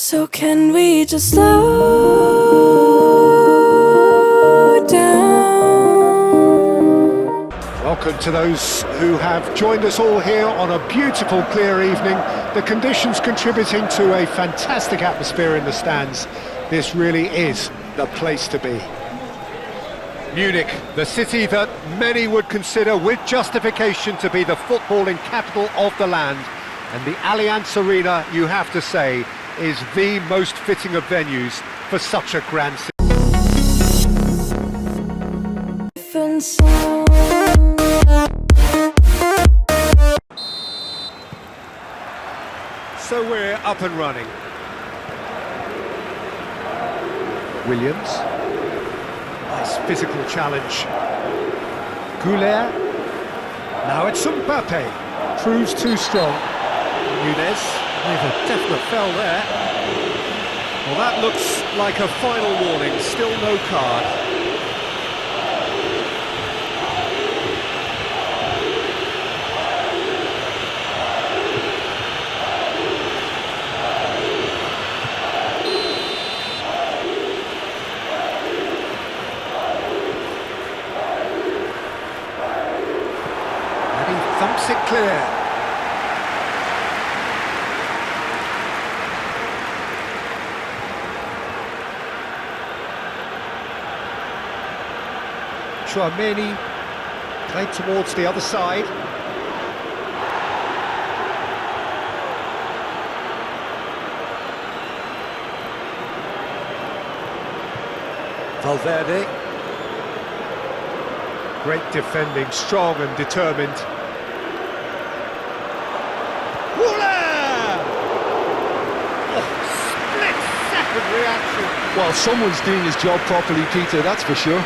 So can we just slow down? Welcome to those who have joined us all here on a beautiful, clear evening. The conditions contributing to a fantastic atmosphere in the stands. This really is the place to be. Munich, the city that many would consider with justification to be the footballing capital of the land. And the Allianz Arena, you have to say, is the most fitting of venues for such a grand city. So we're up and running. Williams. Nice physical challenge. Güler. Now it's Mbappé. Proves too strong. Nunez. With a definite foul there. Well, that looks like a final warning. Still no card. Thumps it clear. Chouameni played towards the other side. Valverde. Great defending, strong and determined. Reaction. Well, someone's doing his job properly, Peter, that's for sure.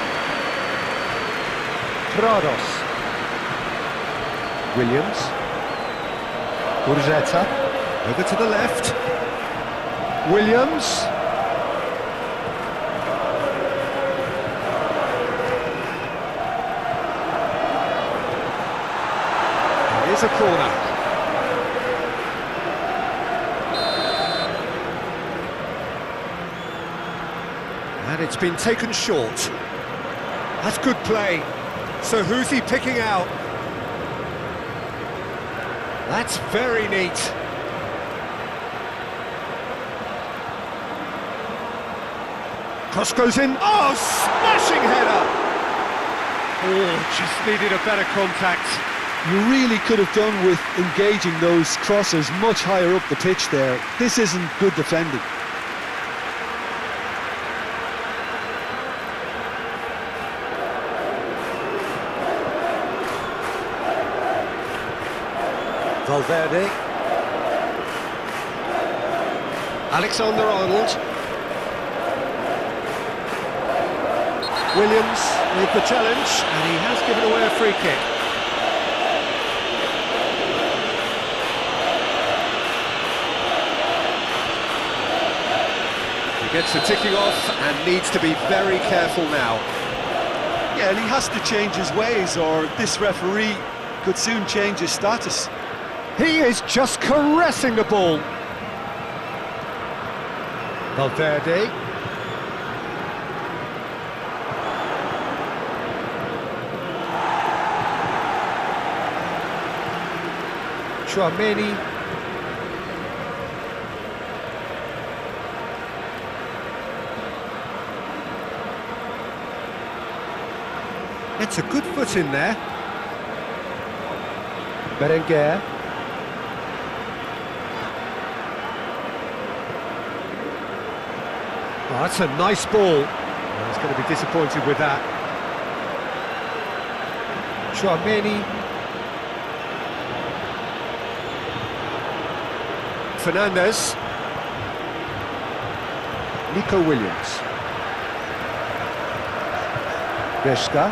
Prados. Williams. Guruzeta. Over to the left. Williams. Here's a corner. And it's been taken short. That's good play. So who's he picking out? That's very neat. Cross goes in. Oh, smashing header! Oh, just needed a better contact. You really could have done with engaging those crosses much higher up the pitch there. This isn't good defending. Valverde. Alexander-Arnold. Williams with the challenge, and he has given away a free kick. He gets the ticking off and needs to be very careful now. Yeah, and he has to change his ways, or this referee could soon change his status. He is just caressing the ball. Valverde. Chouameni. It's a good foot in there. Berenguer. Oh, that's a nice ball. He's going to be disappointed with that. Chouameni. Fernandez. Nico Williams. Gorka.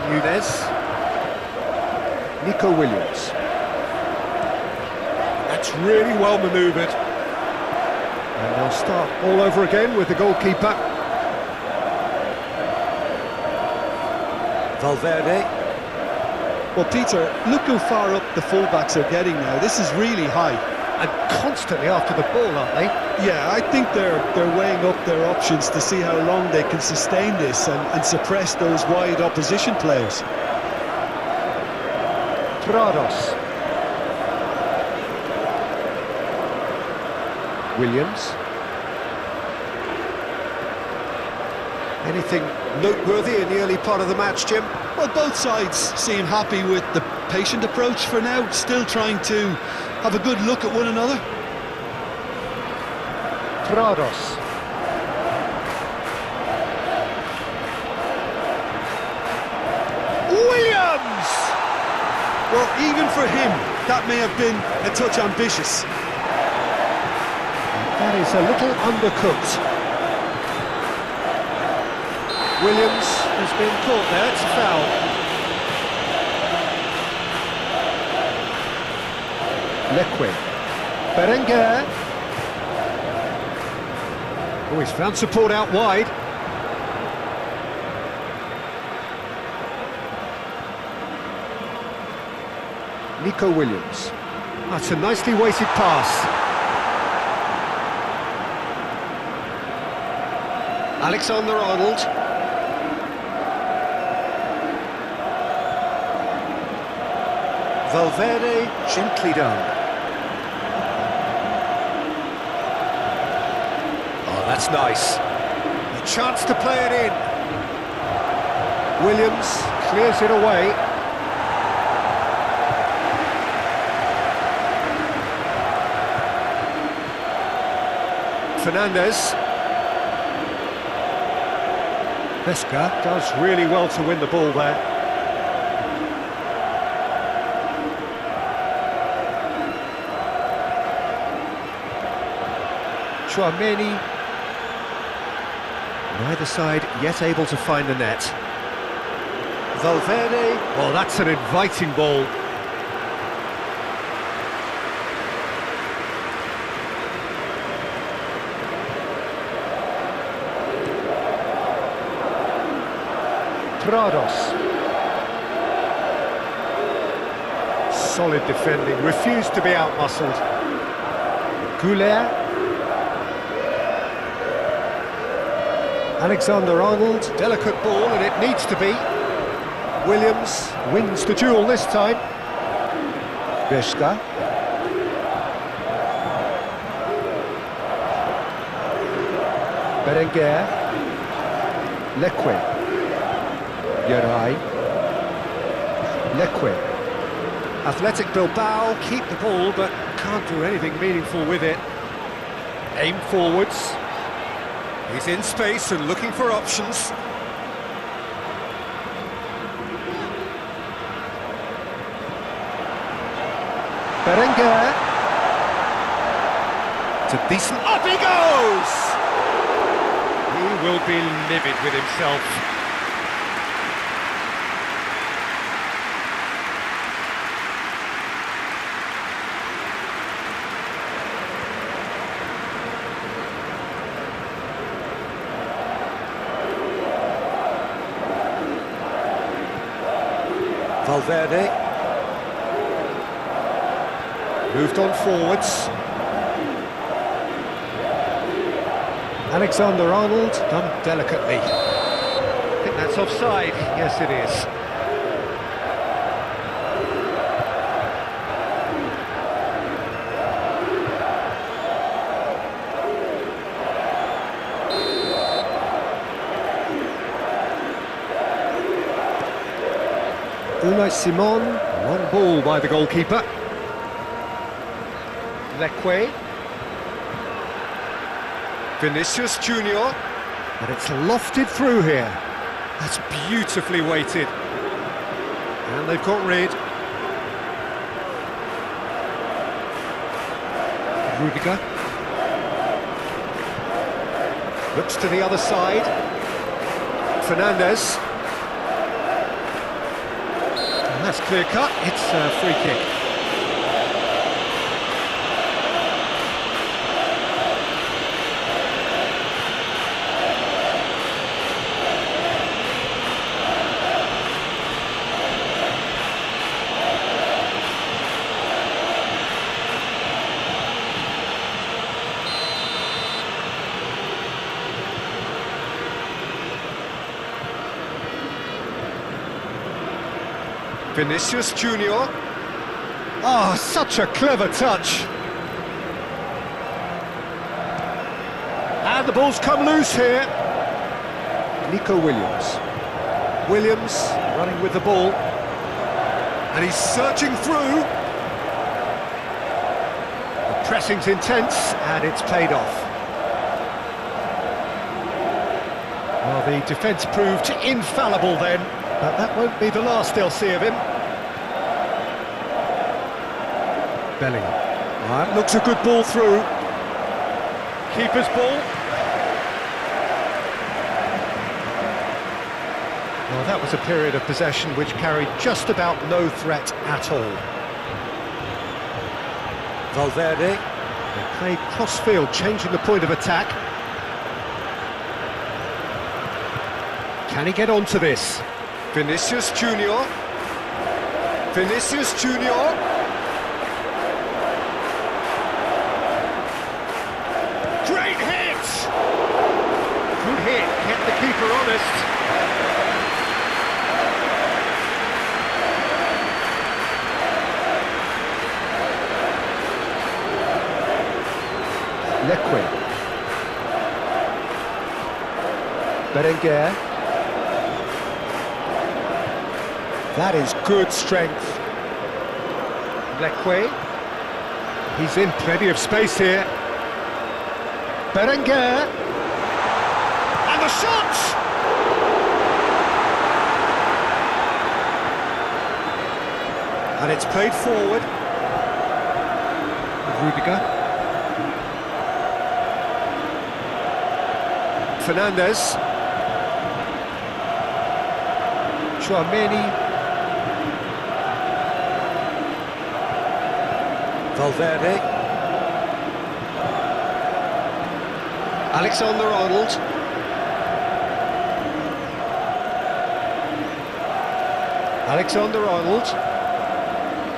Nunez. Nico Williams. That's really well manoeuvred. And they'll start all over again with the goalkeeper. Valverde. Well, Peter, look how far up the fullbacks are getting now. This is really high. and constantly after the ball, aren't they? Yeah, I think they're weighing up their options to see how long they can sustain this and suppress those wide opposition players. Prados. Williams. Anything noteworthy in the early part of the match, Jim? Well, both sides seem happy with the patient approach for now, still trying to have a good look at one another. Prados. Williams! Well, even for him, that may have been a touch ambitious. That is a little undercooked. Williams has been caught there, it's a foul. Leque. Berenguer. Oh, he's found support out wide. Nico Williams. That's a nicely weighted pass. Alexander-Arnold. Valverde gently done. Oh, that's nice. A chance to play it in. Williams clears it away. Fernandez. Vesca does really well to win the ball there. Chouameni. Neither side yet able to find the net. Valverde. Oh, that's an inviting ball. Prados. Solid defending, refused to be outmuscled. Güler. Alexander-Arnold, delicate ball and it needs to be. Williams wins the duel this time. Vesca. Berenguer. Leque. Leque. Athletic Bilbao keep the ball but can't do anything meaningful with it. Aim forwards. He's in space and looking for options. Berenguer. It's a decent... Up he goes! He will be livid with himself. Valverde moved on forwards. Alexander-Arnold done delicately. I think that's offside. Yes, it is. Unai Simon, one ball by the goalkeeper. Leque. Vinicius Junior. But it's lofted through here. That's beautifully weighted. And they've got rid. Rudiger. Looks to the other side. Fernandez. And that's clear cut. It's a free kick. Vinicius Junior. Oh, such a clever touch. And the ball's come loose here. Nico Williams. Williams running with the ball. And he's searching through. The pressing's intense, and it's paid off. Well, the defence proved infallible then, but that won't be the last they'll see of him. Bellingham. That looks a good ball through. Keeper's ball. Well, that was a period of possession which carried just about no threat at all. Valverde. They played cross-field, changing the point of attack. Can he get onto this? Vinicius Junior. Vinicius Junior. Great hit! Good hit, kept the keeper honest. Leque. Berenguer. That is good strength. Leque. He's in plenty of space here. Berenguer. And the shot! And it's played forward. Rudiger. Fernandez. Chouameni. Valverde. Alexander-Arnold. Alexander-Arnold.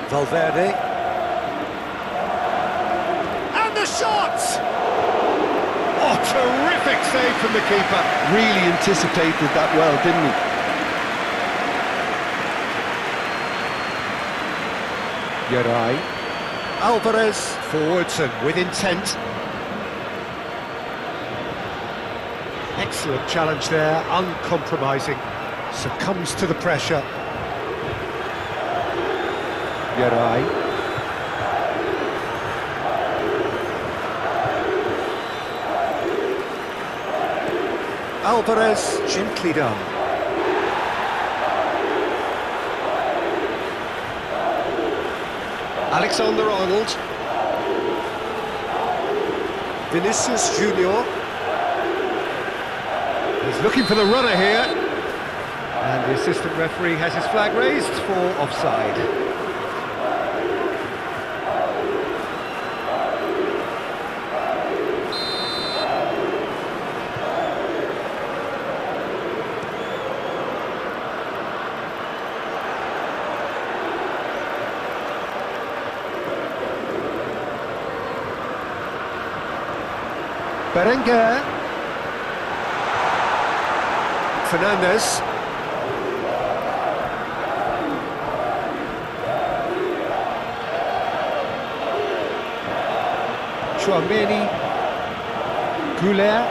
Valverde. And the shot! Oh, terrific save from the keeper. Really anticipated that well, didn't he? Güler. Alvarez forwards and with intent. Excellent challenge there, uncompromising. Succumbs to the pressure. Güler. Alvarez, gently done. Alexander-Arnold. Vinicius Junior. He's looking for the runner here. And the assistant referee has his flag raised for offside. Berenguer. Fernandez. Chouameni. Güler.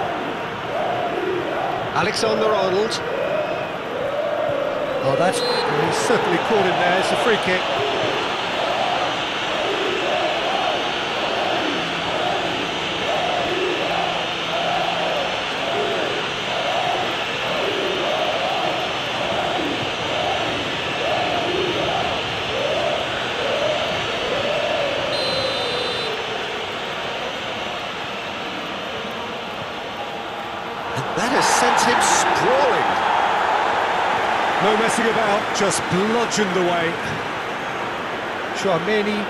Alexander-Arnold. Oh, he's certainly caught him there. It's a free kick. That has sent him sprawling. No messing about, just bludgeoned away. Chouameni.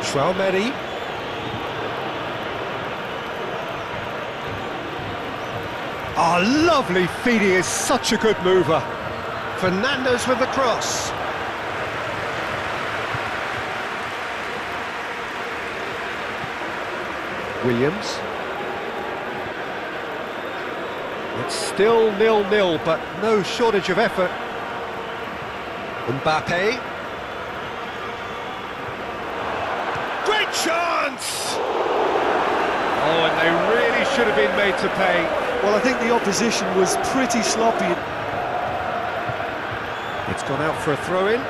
Chouameni. Oh, lovely feed, he is such a good mover. Fernandez with the cross. Williams. It's still 0-0, but no shortage of effort. Mbappé. Great chance! Oh, and they really should have been made to pay. Well, I think the opposition was pretty sloppy. It's gone out for a throw-in.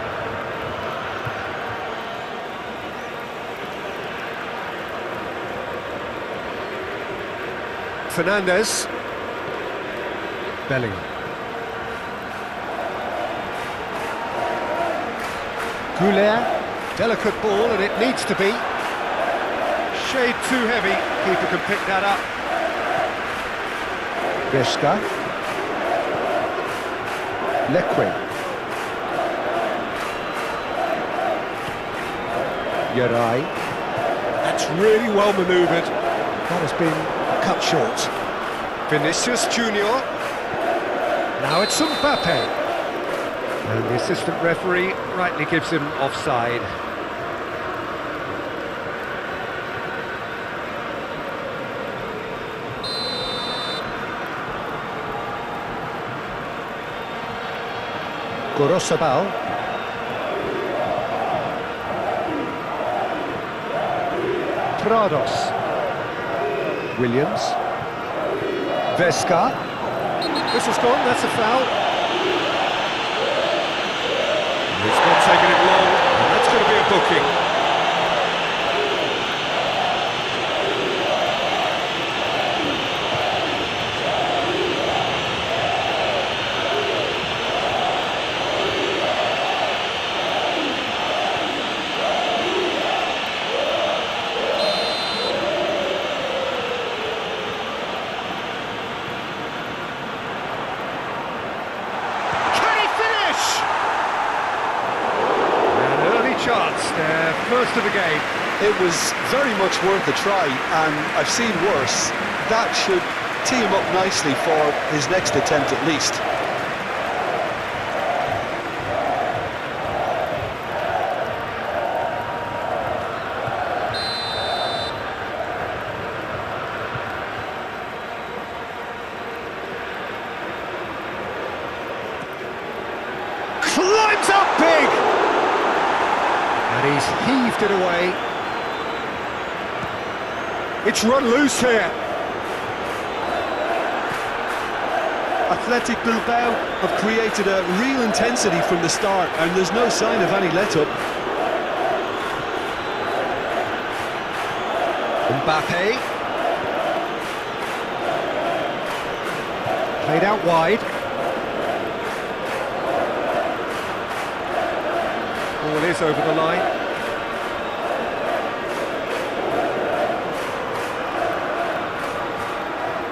Fernandez. Bellingham. Güler. Delicate ball, and it needs to be. Shade too heavy. Keeper can pick that up. Gorka. Leque. Yarai. That's really well manoeuvred. That has been cut short. Vinicius Junior. Now it's Mbappé. And the assistant referee rightly gives him offside. Guruzeta. Prados. Williams. Vesca. Whistle's gone, that's a foul. It's not taking it long, and that's going to be a booking. Chance, their first of the game. It was very much worth a try, and I've seen worse. That should tee him up nicely for his next attempt at least. Climbs up big! And he's heaved it away. It's run loose here. Athletic Bilbao have created a real intensity from the start, and there's no sign of any let-up. Mbappé. Played out wide. Ball is over the line.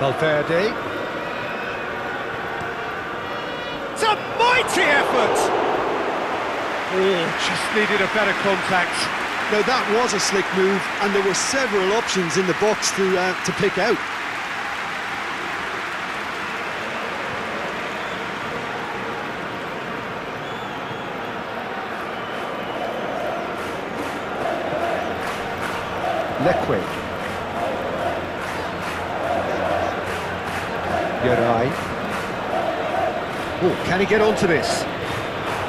Valverde. It's a mighty effort! Oh, just needed a better contact. Now that was a slick move, and there were several options in the box to pick out. Leque. Yarai. Oh, can he get onto this?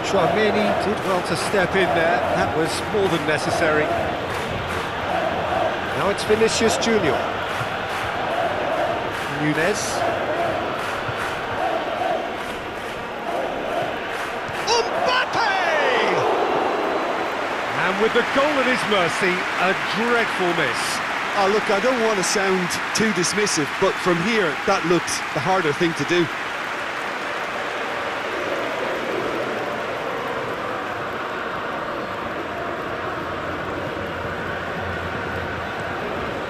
Chouameni did well to step in there. That was more than necessary. Now it's Vinicius Junior. Nunez. Mbappé! And with the goal at his mercy, a dreadful miss. Oh, look, I don't want to sound too dismissive, but from here, that looked the harder thing to do.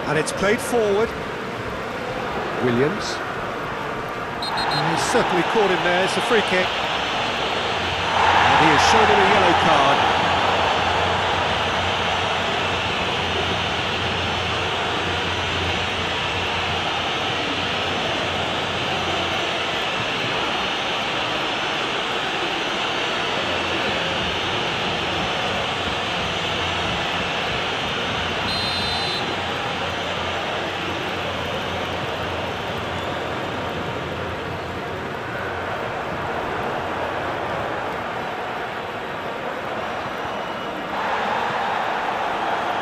And it's played forward. Williams. And he's certainly caught him there, it's a free kick. And he has shown him a yellow card.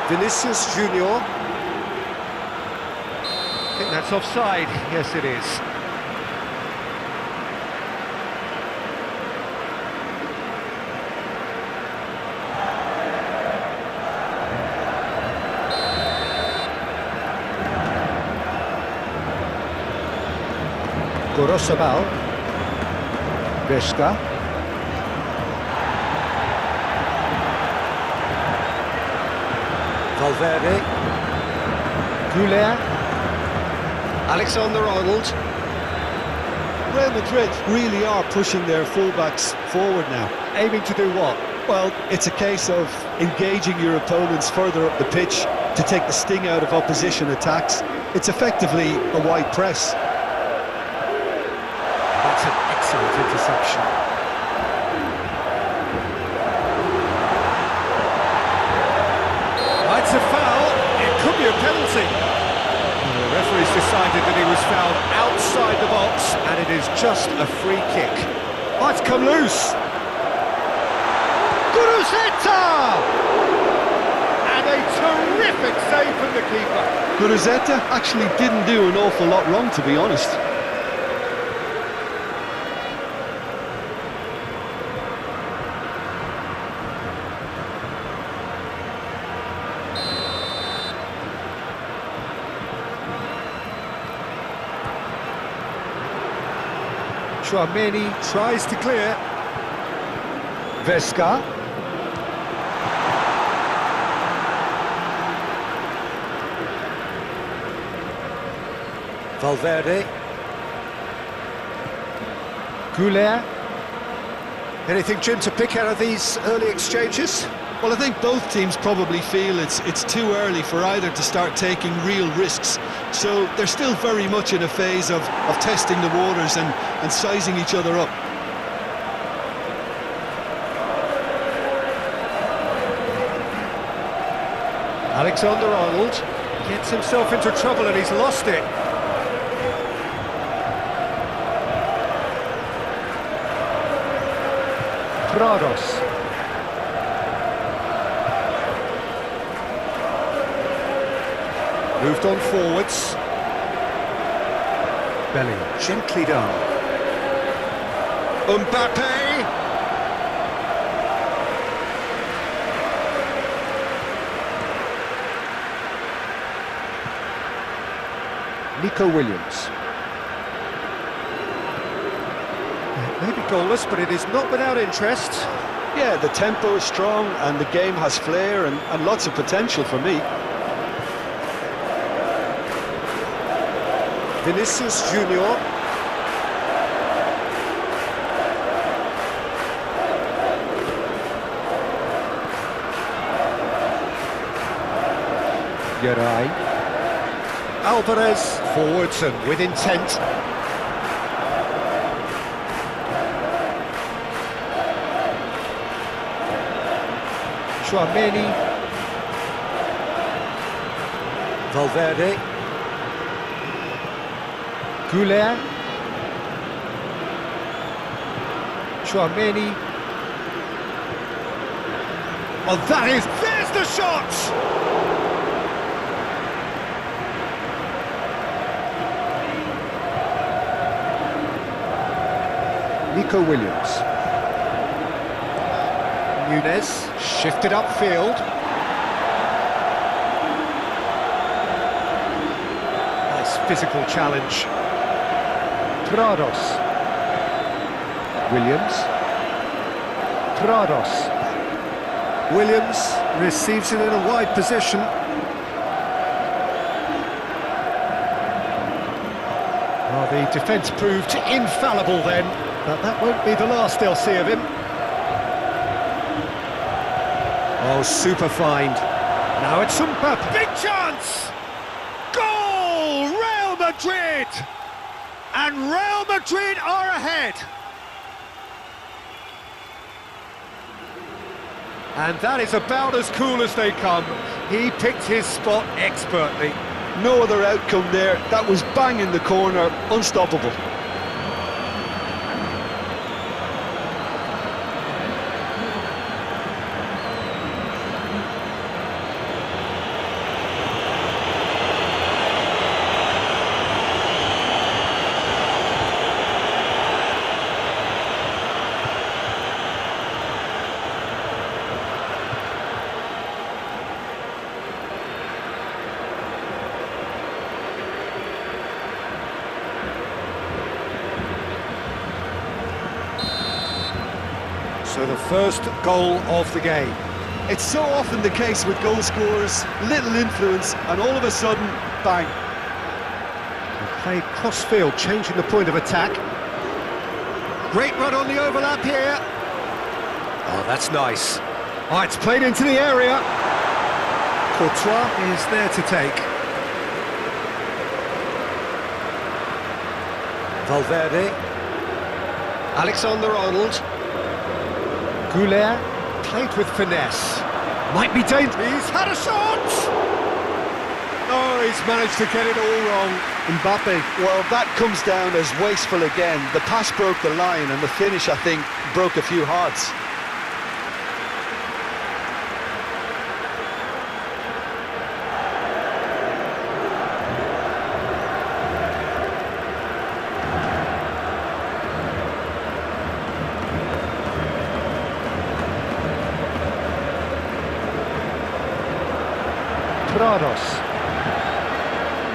Vinicius Junior. I think that's offside. Yes, it is. Guruzeta. Gorka. Valverde. Güler. Alexander-Arnold. Real Madrid really are pushing their fullbacks forward now. Aiming to do what? Well, it's a case of engaging your opponents further up the pitch to take the sting out of opposition attacks. It's effectively a wide press. That's an excellent interception. It's a foul. It could be a penalty. The referee's decided that he was fouled outside the box, and it is just a free kick. Oh, it's come loose. Guruzeta! And a terrific save from the keeper. Guruzeta actually didn't do an awful lot wrong, to be honest. Tchouaméni tries to clear. Vesca. Valverde. Güler. Anything, Jim, to pick out of these early exchanges? Well, I think both teams probably feel it's too early for either to start taking real risks. So they're still very much in a phase of testing the waters and sizing each other up. Alexander-Arnold gets himself into trouble and he's lost it. Prados. Moved on forwards. Bellingham, gently done. Mbappé! Nico Williams. It may be goalless, but it is not without interest. Yeah, the tempo is strong and the game has flair and lots of potential for me. Vinicius Junior. Güler. Alvarez forwards and with intent. Tchouaméni. Valverde. Güler. Tchouaméni. Oh, there's the shot! Nico Williams. Nunez shifted upfield. Nice physical challenge. Prados. Williams. Prados. Williams receives it in a wide position. Well, the defence proved infallible then, but that won't be the last they'll see of him. Oh, super find. Now it's Mbappé. Big chance! Goal! Real Madrid! And Real Madrid are ahead. And that is about as cool as they come. He picked his spot expertly. No other outcome there. That was bang in the corner, unstoppable. So the first goal of the game. It's so often the case with goal scorers, little influence, and all of a sudden, bang. Played cross-field, changing the point of attack. Great run on the overlap here. Oh, that's nice. Oh, it's played into the area. Courtois is there to take. Valverde. Alexander-Arnold. Güler, played with finesse. Might be dangerous. He's had a shot! Oh, he's managed to get it all wrong. Mbappé, well, that comes down as wasteful again. The pass broke the line, and the finish, I think, broke a few hearts.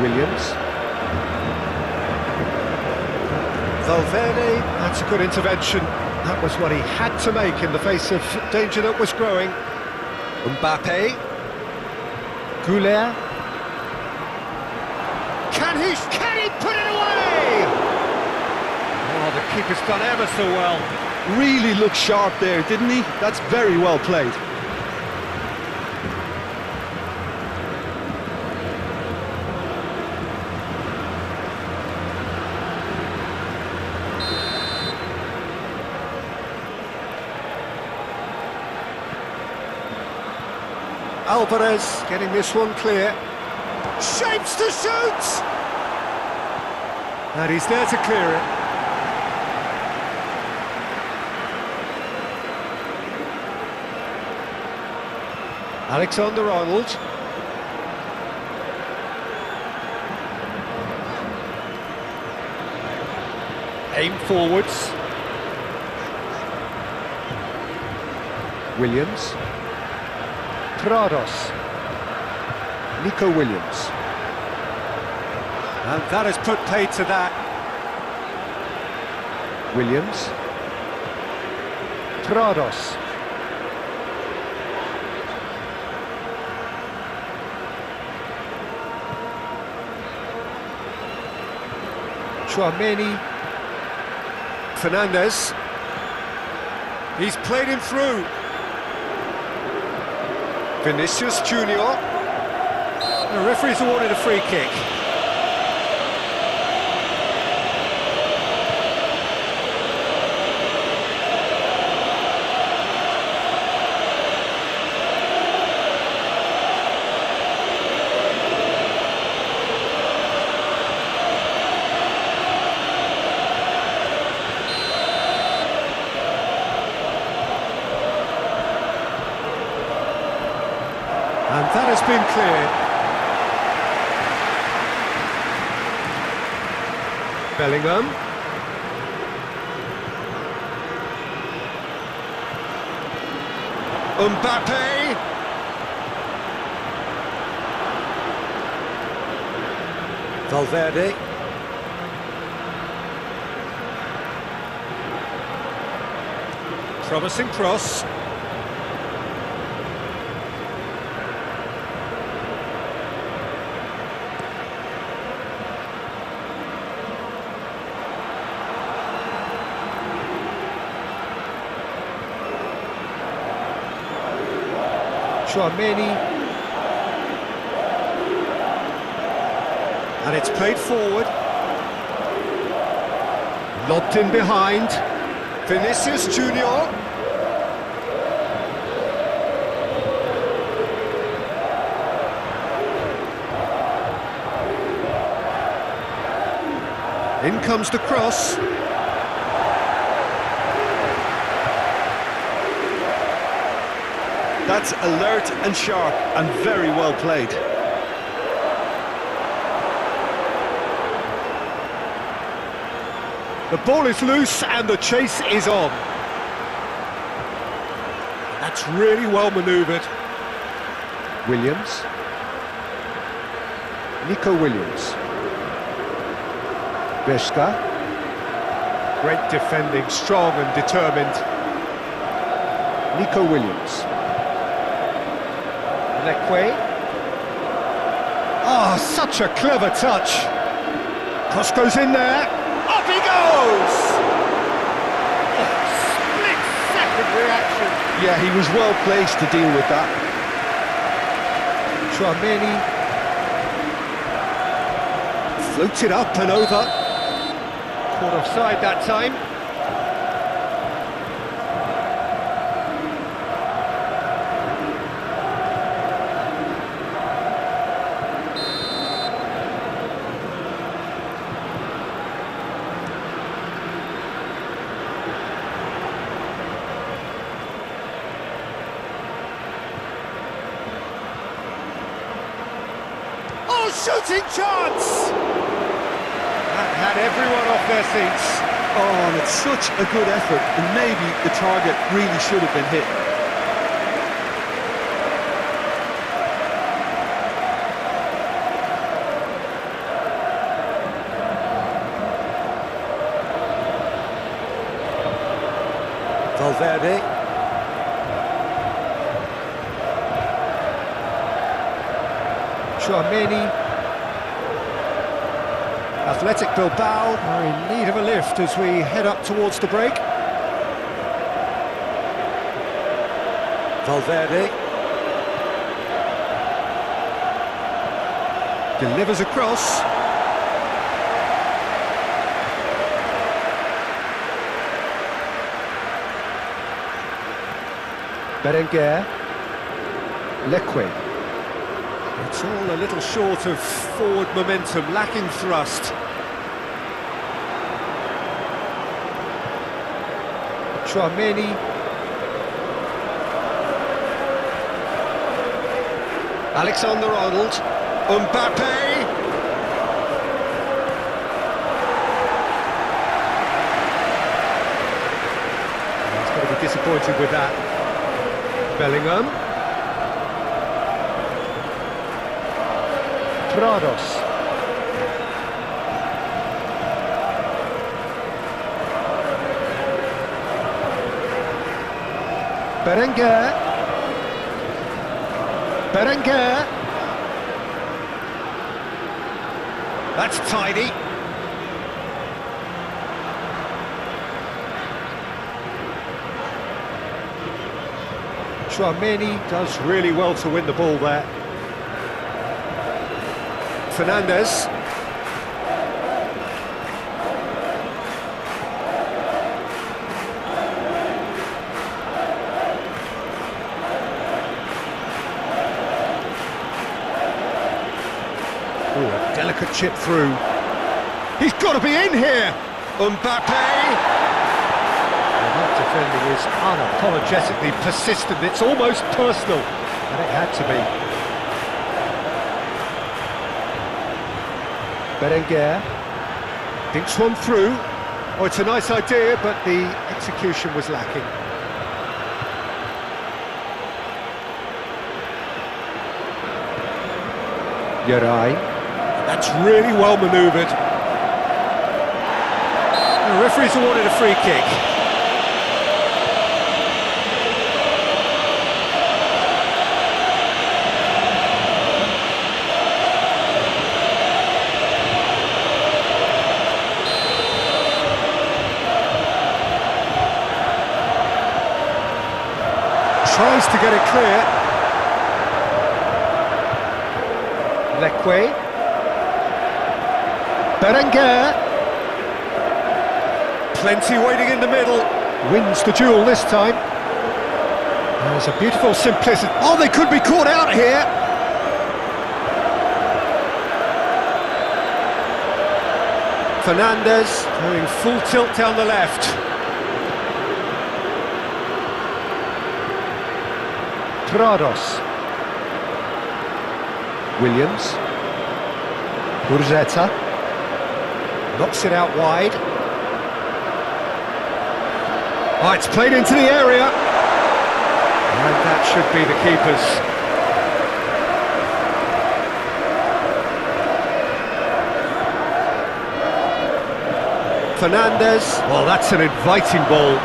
Williams. Valverde, that's a good intervention. That was what he had to make in the face of danger that was growing. Mbappé. Güler. Can he put it away? Oh, the keeper's done ever so well. Really looked sharp there, didn't he? That's very well played. Alvarez getting this one clear. Shapes to shoot! And he's there to clear it. Alexander-Arnold. Aim forwards. Williams. Prados. Nico Williams. And that has put paid to that. Williams. Prados. Chouameni. Fernandez. He's played him through. Vinicius Junior. The referee's awarded a free kick. And that has been cleared. Bellingham. Mbappé. Valverde. Promising cross. Chouameni. And it's played forward. Lobbed in behind. Vinicius Junior. In comes the cross. That's alert and sharp and very well played. The ball is loose and the chase is on. That's really well manoeuvred. Williams. Nico Williams. Gorka. Great defending, strong and determined. Nico Williams. Leque. Oh, such a clever touch. Cross goes in there. Up he goes! Oh, split-second reaction. Yeah, he was well placed to deal with that. Tchouaméni. Floated up and over. Caught offside that time. Oh, shooting chance! That had everyone off their seats. Oh, and it's such a good effort, and maybe the target really should have been hit. Valverde. Tchouaméni. Athletic Bilbao are in need of a lift as we head up towards the break. Valverde. Delivers across. Berenguer. Leque. It's all a little short of forward momentum, lacking thrust. Tchouaméni. Alexander-Arnold. Mbappé. He's going to be disappointed with that. Bellingham. Prados. Berenguer. Berenguer. That's tidy. Tchouaméni does really well to win the ball there. Fernandes. Ooh, a delicate chip through. He's got to be in here! Mbappé! That defending is unapologetically persistent. It's almost personal, and it had to be. Berenguer thinks one through. Oh, it's a nice idea, but the execution was lacking. Yarai. That's really well manoeuvred. The referee's awarded a free kick. Tries to get it clear. Leque. Berenguer. Plenty waiting in the middle. Wins the duel this time. There's a beautiful simplicity. Oh, they could be caught out here. Fernandes doing full tilt down the left. Prados. Williams. Guruzeta. Knocks it out wide. Oh, it's played into the area. And that should be the keeper's. Fernandes. Well, that's an inviting ball.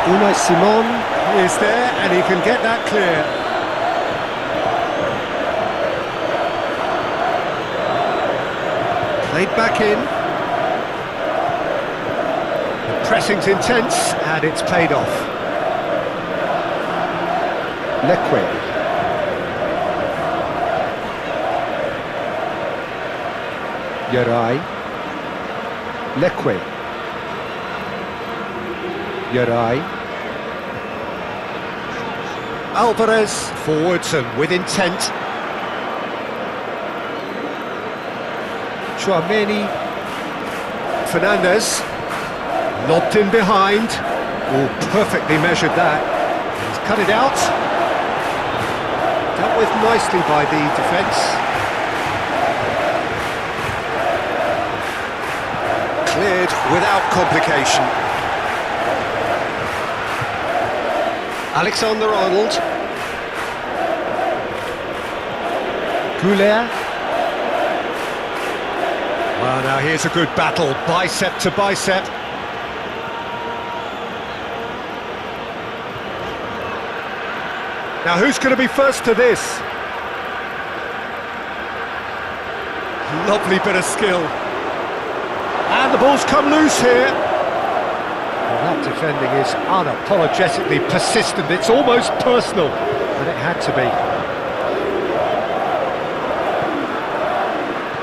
Unai Simon. He is there, and he can get that clear. Played back in. The pressing's intense, and it's paid off. Leque. Yeray. Leque. Yeray. Alvarez forwards and with intent. Tchouaméni. Fernandez. Lobbed in behind. Oh, perfectly measured that. He's cut it out. Dealt with nicely by the defence. Cleared without complication. Alexander-Arnold. Güler. Well, now here's a good battle, bicep to bicep. Now who's going to be first to this? Lovely bit of skill. And the ball's come loose here. Well, that defending is unapologetically persistent. It's almost personal, but it had to be.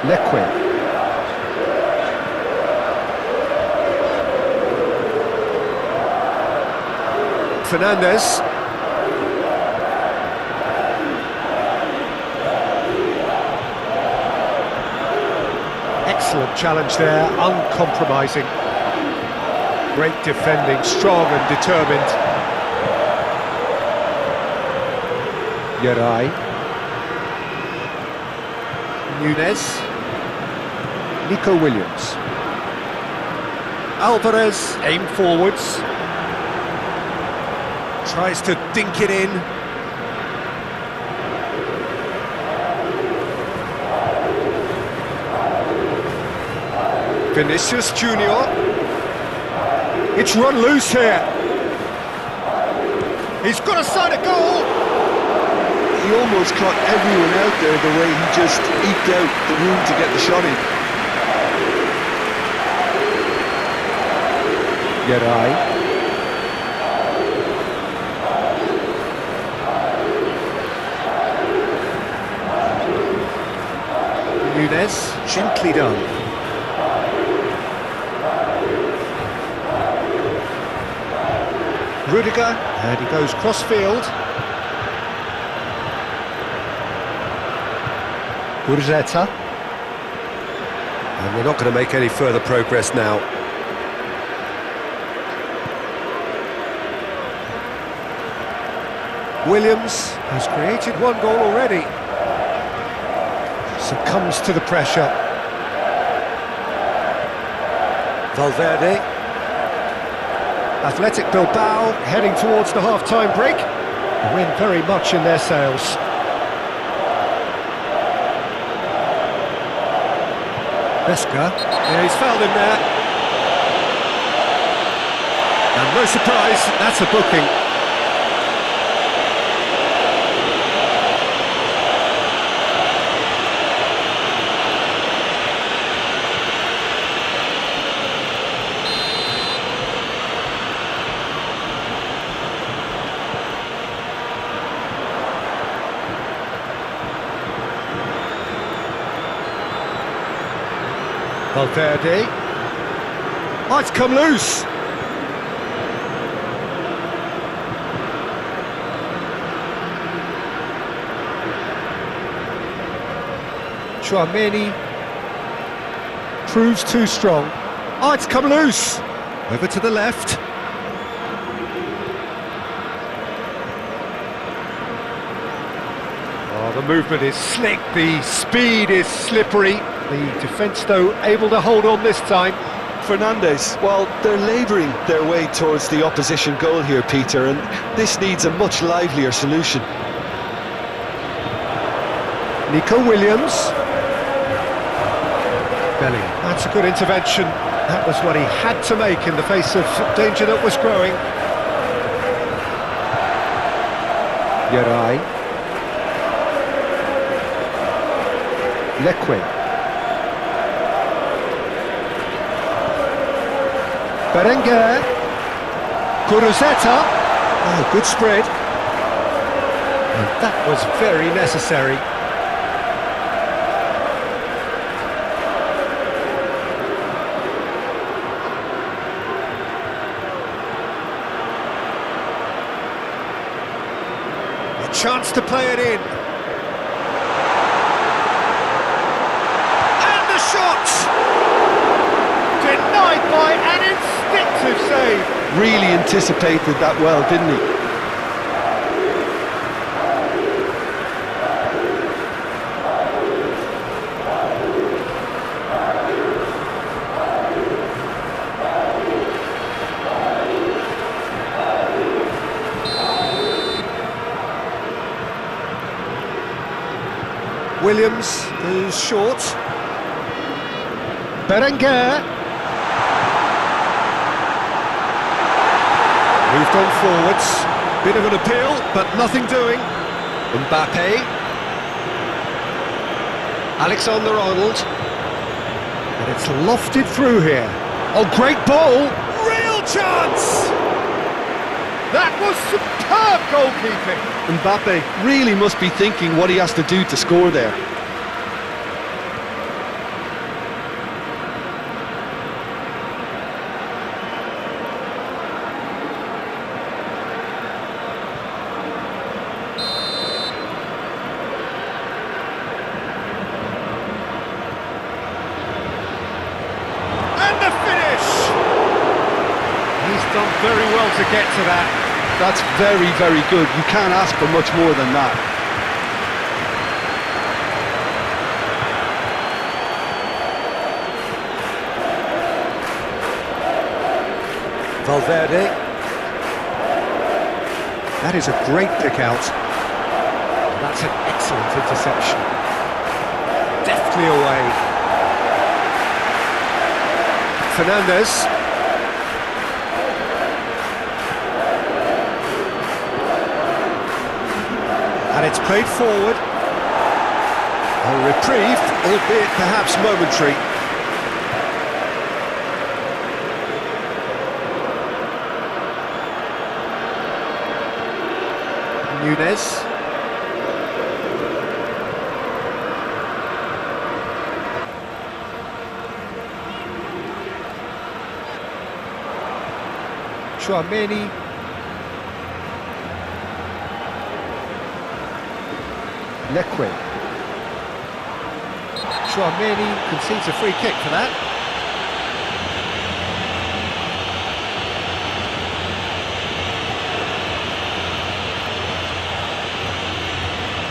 Leque. Fernandez. Excellent challenge there, uncompromising. Great defending, strong and determined. Yeray. Nunez. Nico Williams. Alvarez, aim forwards. Tries to dink it in. Vinicius Junior. It's run loose here. He's got a side of goal. He almost caught everyone out there the way he just eked out the room to get the shot in. Yeray. Nunez, gently done. Rudiger, and he goes cross-field. Guruzeta. And we're not going to make any further progress now. Williams has created one goal already. Succumbs to the pressure. Valverde. Athletic Bilbao heading towards the half-time break. The wind very much in their sails. Vesca. Yeah, he's fouled him there. And no surprise, that's a booking. Valverde. Oh, it's come loose. Tchouaméni proves too strong. Oh, it's come loose. Over to the left. Oh, the movement is slick, the speed is slippery. The defence, though, able to hold on this time. Fernandez, well, they're labouring their way towards the opposition goal here, Peter, and this needs a much livelier solution. Nico Williams. Bellingham. That's a good intervention. That was what he had to make in the face of danger that was growing. Yeray. Leque. Berenguer. Guruzeta. Oh, good spread. And that was very necessary. A chance to play it in. And the shot! Denied by an instinctive save. Really anticipated that well, didn't he? Williams is short. Berenguer. Moved on forwards. Bit of an appeal, but nothing doing. Mbappé. Alexander-Arnold. And it's lofted through here. Oh, great ball! Real chance! That was superb goalkeeping! Mbappé really must be thinking what he has to do to score there. And the finish! He's done very well to get to that. That's very, very good. You can't ask for much more than that. Valverde. That is a great pick out. That's an excellent interception. Deftly away. Fernandez. And it's played forward. A reprieve, albeit perhaps momentary. Nunez. Chouameni. Leque. Chouameni concedes a free kick for that.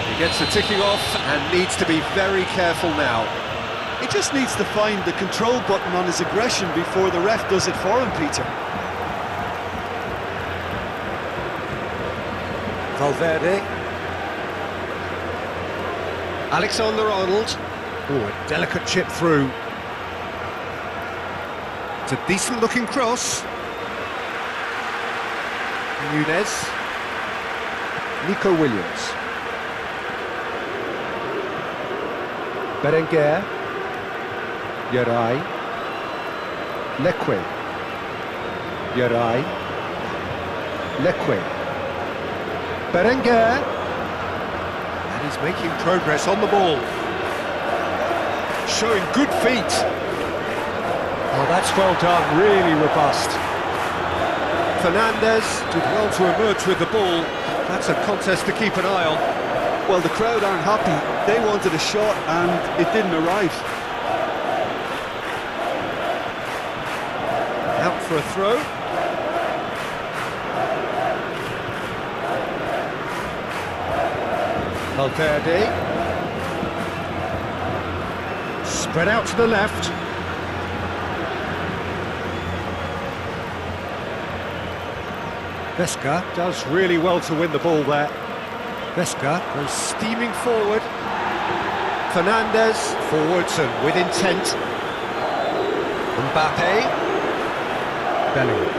He gets the ticking off and needs to be very careful now. He just needs to find the control button on his aggression before the ref does it for him, Peter. Valverde. Alexander-Arnold. Oh, a delicate chip through. It's a decent-looking cross. Nunez. Nico Williams. Berenguer. Yeray. Leque. Yeray. Leque. Berenguer. And he's making progress on the ball. Showing good feet. Oh, that's well done, really robust. Fernandez did well to emerge with the ball. That's a contest to keep an eye on. Well, the crowd aren't happy. They wanted a shot and it didn't arrive. Out for a throw. Valverde. Spread out to the left. Vesca does really well to win the ball there. Vesca goes steaming forward. Fernandez forwards and with intent. Mbappé. Bellingham.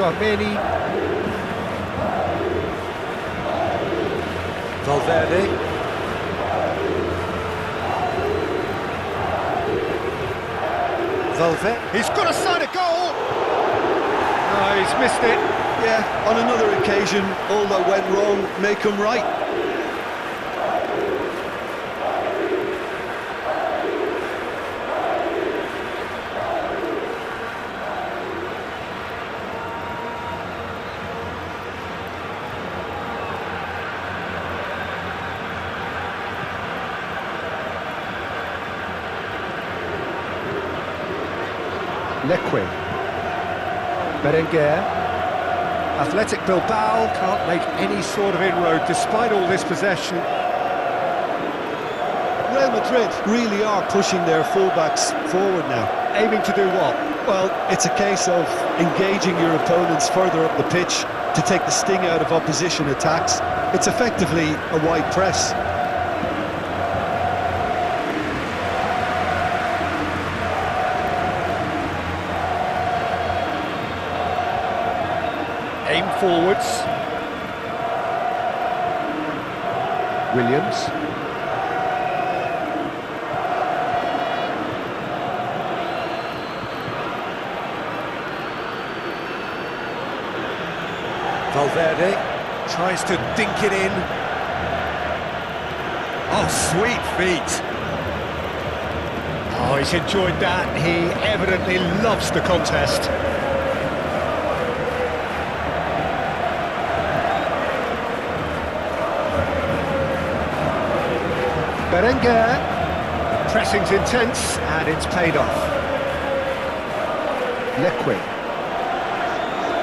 Tchouameni. Valverde. Valverde. He's got a side of goal! No, he's missed it. Yeah, on another occasion, all that went wrong, make them right. Leque. Berenguer. Athletic Bilbao can't make any sort of inroad despite all this possession. Real Madrid really are pushing their fullbacks forward now. Aiming to do what? Well, it's a case of engaging your opponents further up the pitch to take the sting out of opposition attacks. It's effectively a wide press. Aim forwards. Williams. Valverde tries to dink it in. Oh, sweet feet. Oh, he's enjoyed that. He evidently loves the contest. Berenguer, pressing's intense and it's paid off. Leque.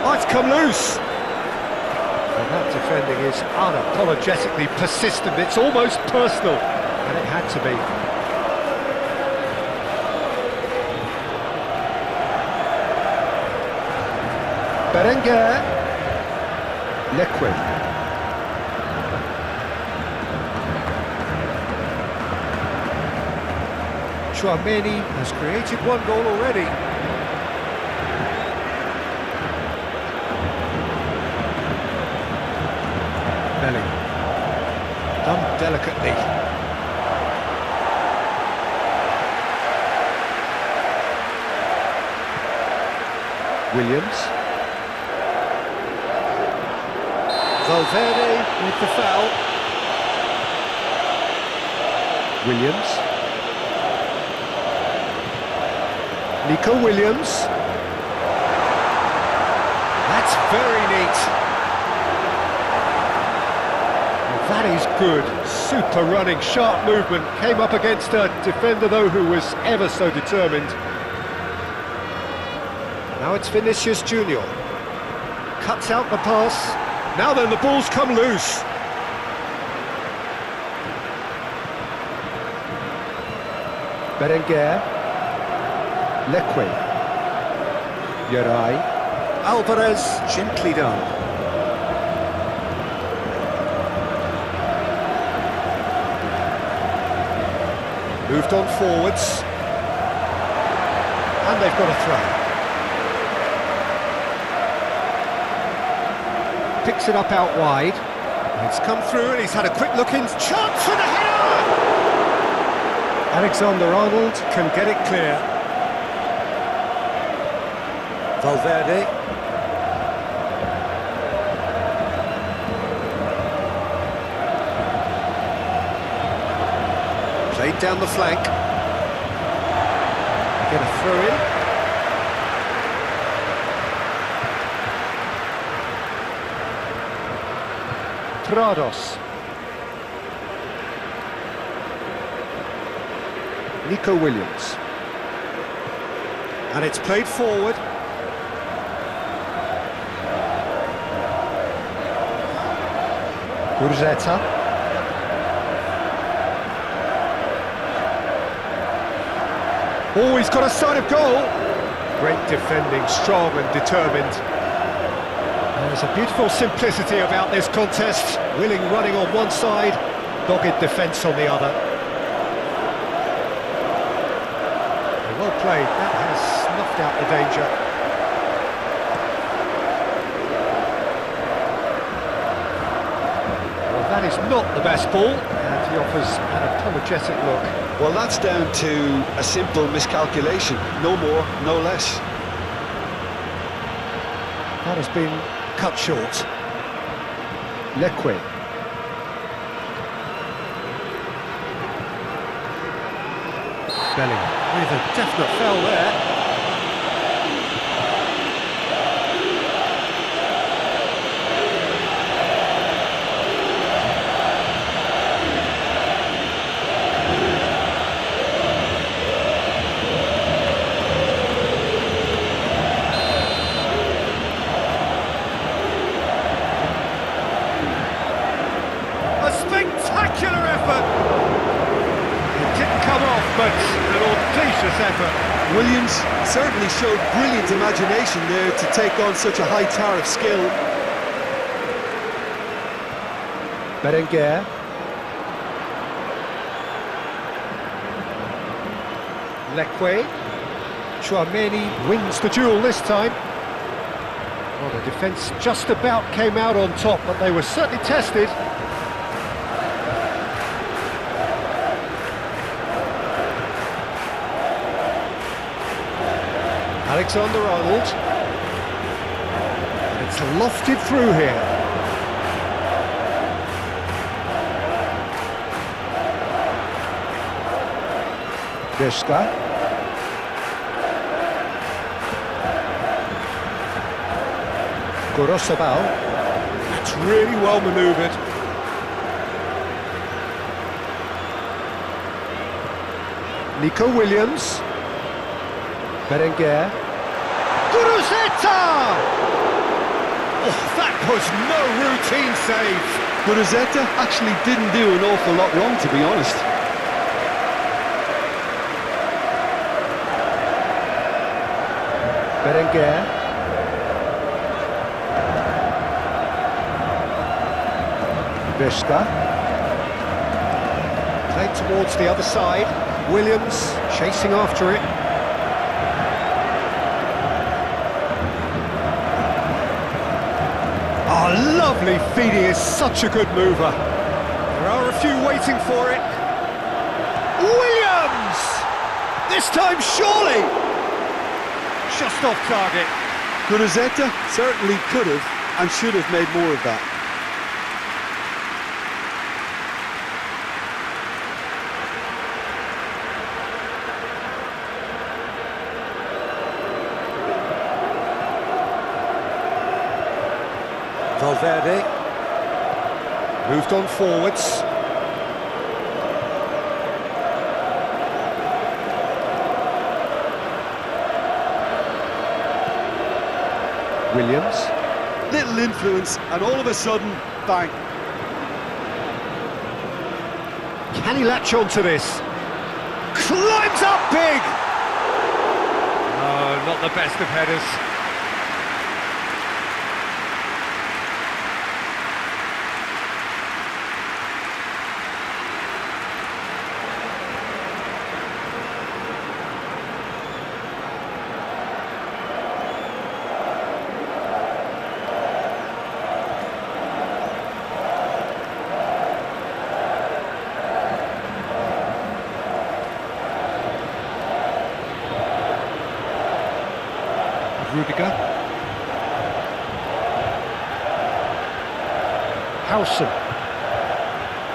Oh, it's come loose. And that defending is unapologetically persistent. It's almost personal, and it had to be. Berenguer. Leque. Tchouameni has created one goal already. Belly. Done delicately. Williams. Valverde with the foul. Williams. Nico Williams. That's very neat. Well, that is good. Super running, sharp movement. Came up against a defender, though, who was ever so determined. Now it's Vinicius Junior. Cuts out the pass. Now then, the ball's come loose. Berenguer. Leque. Yarai. Alvarez, gently done. Moved on forwards. And they've got a throw. Picks it up out wide. It's come through and he's had a quick look in. Chance for the header! Alexander-Arnold can get it clear. Valverde. Played down the flank. Get a throw in. Prados. Nico Williams. And it's played forward. Guruzeta. Oh, he's got a sight of goal. Great defending, strong and determined. There's a beautiful simplicity about this contest. Willing running on one side, dogged defence on the other. Well played, that has snuffed out the danger. is not the best ball, and he offers an apologetic look. Well, that's down to a simple miscalculation. No more, no less. That has been cut short. Leque. Bellingham with a definite foul there. Spectacular effort! It didn't come off, but an audacious effort. Williams certainly showed brilliant imagination there to take on such a high tower of skill. Berenguer. Leque. Chouameni wins the duel this time. Well, the defence just about came out on top, but they were certainly tested. Alexander-Arnold. And it's lofted through here. Gorka. Guruzeta. That's really well manoeuvred. Nico Williams. Berenguer. Guruzeta! Oh, that was no routine save. Guruzeta actually didn't do an awful lot wrong, to be honest. Berenguer. Gorka. Played towards the other side. Williams chasing after it. Oh, lovely feeding, is such a good mover. There are a few waiting for it. Williams! This time surely! Just off target. Guruzeta certainly could have and should have made more of that. Valverde moved on forwards. Williams. Little influence and all of a sudden, bang. Can he latch on to this? Climbs up big! Oh, not the best of headers. Rudiger. Howson.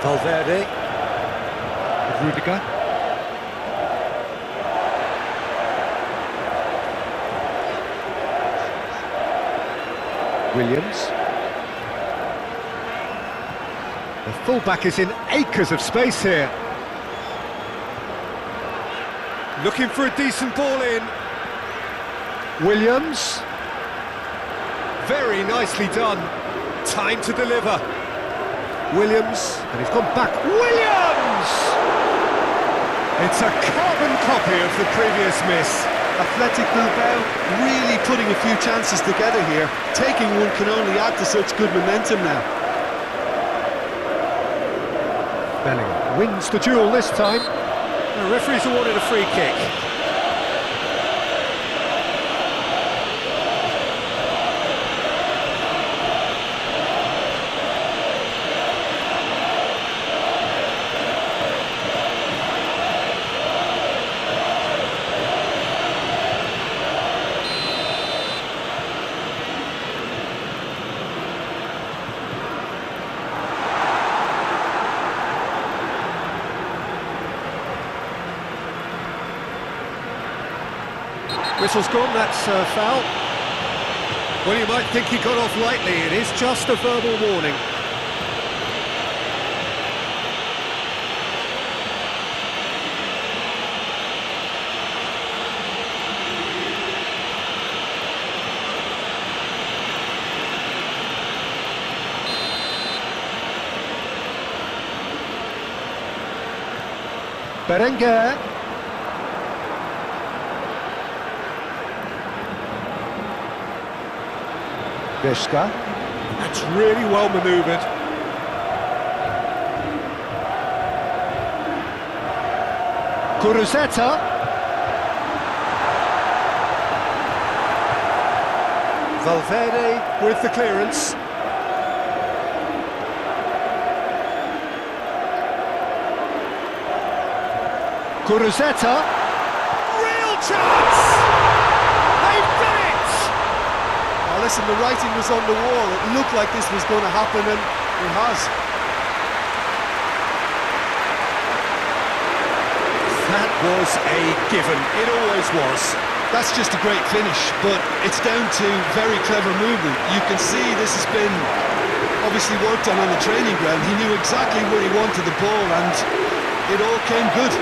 Valverde. Rudiger. Williams. The fullback is in acres of space here. Looking for a decent ball in. Williams. Very nicely done. Time to deliver. Williams, and he's gone back. Williams! It's a carbon copy of the previous miss. Athletic Bilbao really putting a few chances together here. Taking one can only add to such good momentum now. Bellingham wins the duel this time. The referee's awarded a free kick. Whistle's gone, that's foul. Well, you might think he got off lightly. It is just a verbal warning. Berenguer. Vishka. That's really well manoeuvred. Guruzeta. Valverde with the clearance. Guruzeta. Real chance! They've done it! Now listen, the writing was on the wall. It looked like this was going to happen, and it has. That was a given. It always was. That's just a great finish, but it's down to very clever movement. You can see this has been obviously worked on the training ground. He knew exactly where he wanted the ball, and it all came good.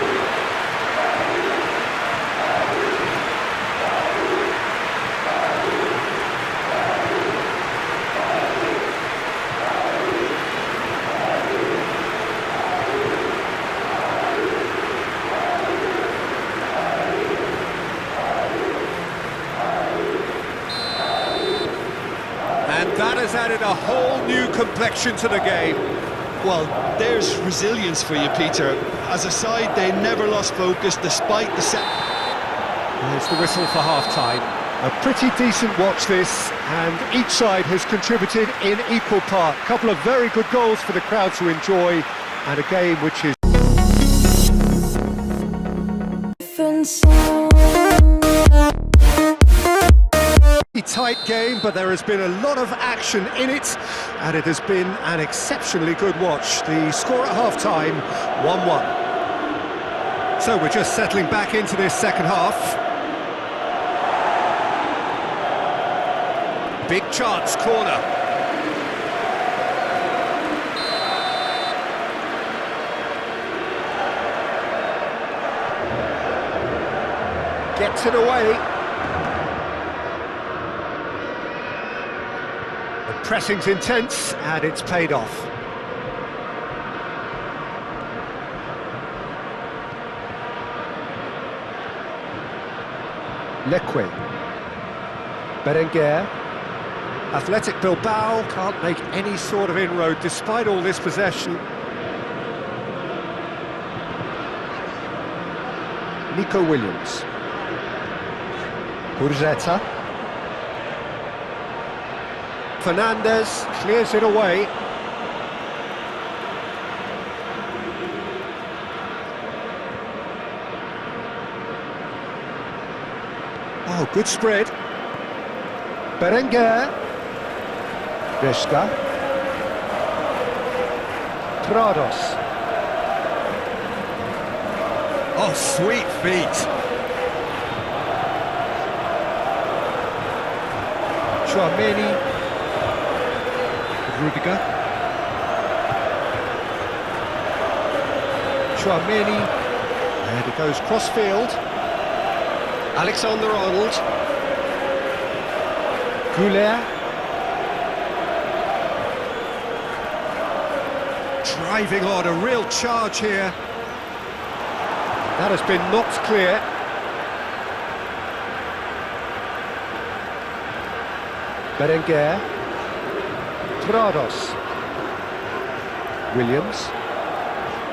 And that has added a whole new complexion to the game. Well, there's resilience for you, Peter. As a side, they never lost focus despite the set. There's the whistle for half-time. A pretty decent watch this, and each side has contributed in equal part. A couple of very good goals for the crowd to enjoy, and a game which is a tight game, but there has been a lot of action in it, and it has been an exceptionally good watch. The score at half-time, 1-1. So we're just settling back into this second half. Big chance, corner. Gets it away. The pressing's intense, and it's paid off. Leque. Berenguer. Athletic Bilbao can't make any sort of inroad despite all this possession. Nico Williams. Guruzeta. Fernandez clears it away. Oh, good spread. Berenguer. Vishka. Prados. Oh, sweet feet. Chouameni. Rudiger. Chouameni. And it goes cross-field. Alexander-Arnold. Güler. Driving on, a real charge here. That has been knocked clear. Berenguer. Prados. Williams.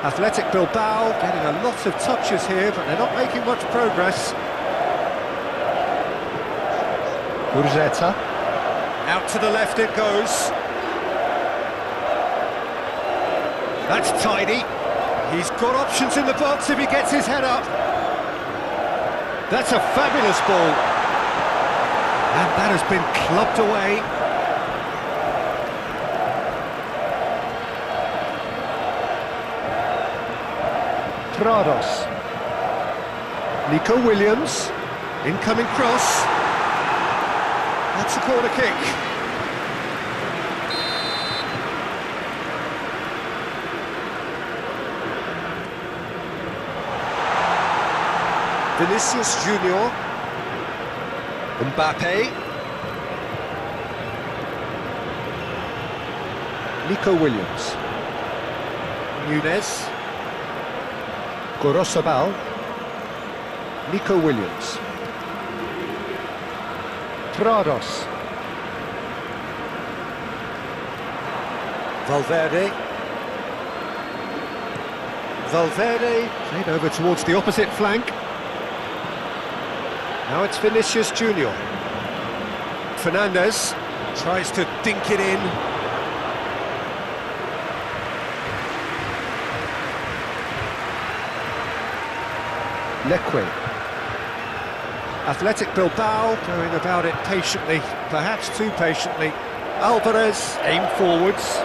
Athletic Bilbao getting a lot of touches here, but they're not making much progress. Guruzeta. Out to the left it goes. That's tidy. He's got options in the box if he gets his head up. That's a fabulous ball. And that has been clubbed away. Prados. Nico Williams. Incoming cross. That's a corner kick. Vinicius Junior. Mbappé. Nico Williams. Nunez. Guruzeta. Nico Williams. Prados. Valverde. Played over towards the opposite flank. Now it's Vinicius Junior. Fernandez tries to dink it in. Leque. Athletic Bilbao going about it patiently, perhaps too patiently. Alvarez aim forwards.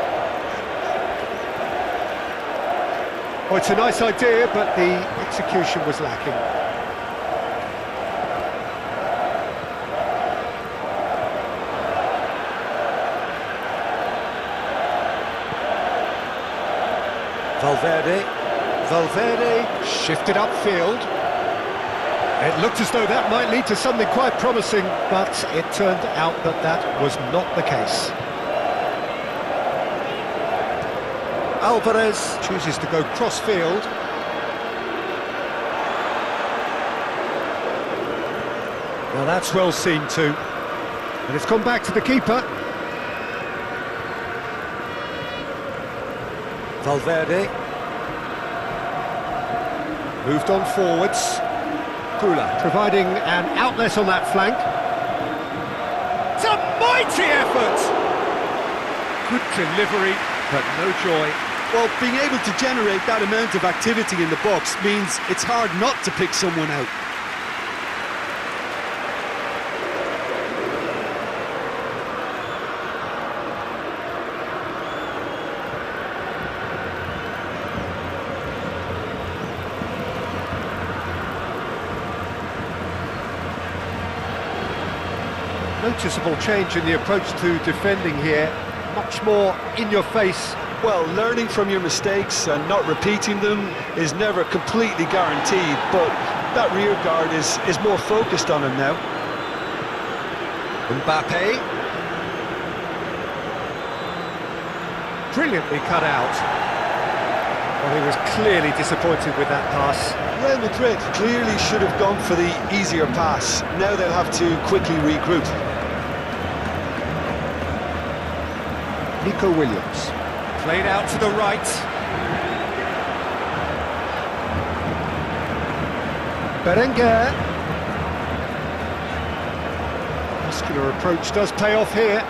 Oh, it's a nice idea, but the execution was lacking. Valverde shifted upfield. It looked as though that might lead to something quite promising, but it turned out that that was not the case. Alvarez chooses to go cross-field. Now that's well seen too. And it's gone back to the keeper. Valverde. Moved on forwards. Güler providing an outlet on that flank. It's a mighty effort! Good delivery, but no joy. Well, being able to generate that amount of activity in the box means it's hard not to pick someone out. Noticeable change in the approach to defending here. Much more in your face. Well, learning from your mistakes and not repeating them is never completely guaranteed, but that rear guard is more focused on him now. Mbappé. Brilliantly cut out. Well, he was clearly disappointed with that pass. Real Madrid clearly should have gone for the easier pass. Now they'll have to quickly regroup. Nico Williams. Played out to the right. Berenguer. Muscular approach does pay off here.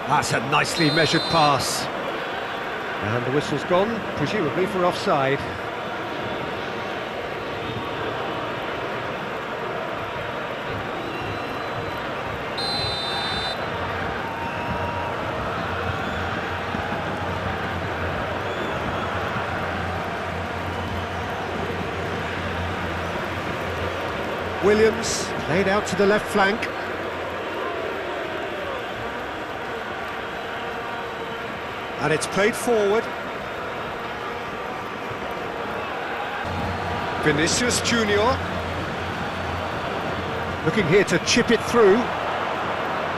That's a nicely measured pass. And the whistle's gone, presumably for offside. Williams played out to the left flank. And it's played forward. Vinicius Junior. Looking here to chip it through.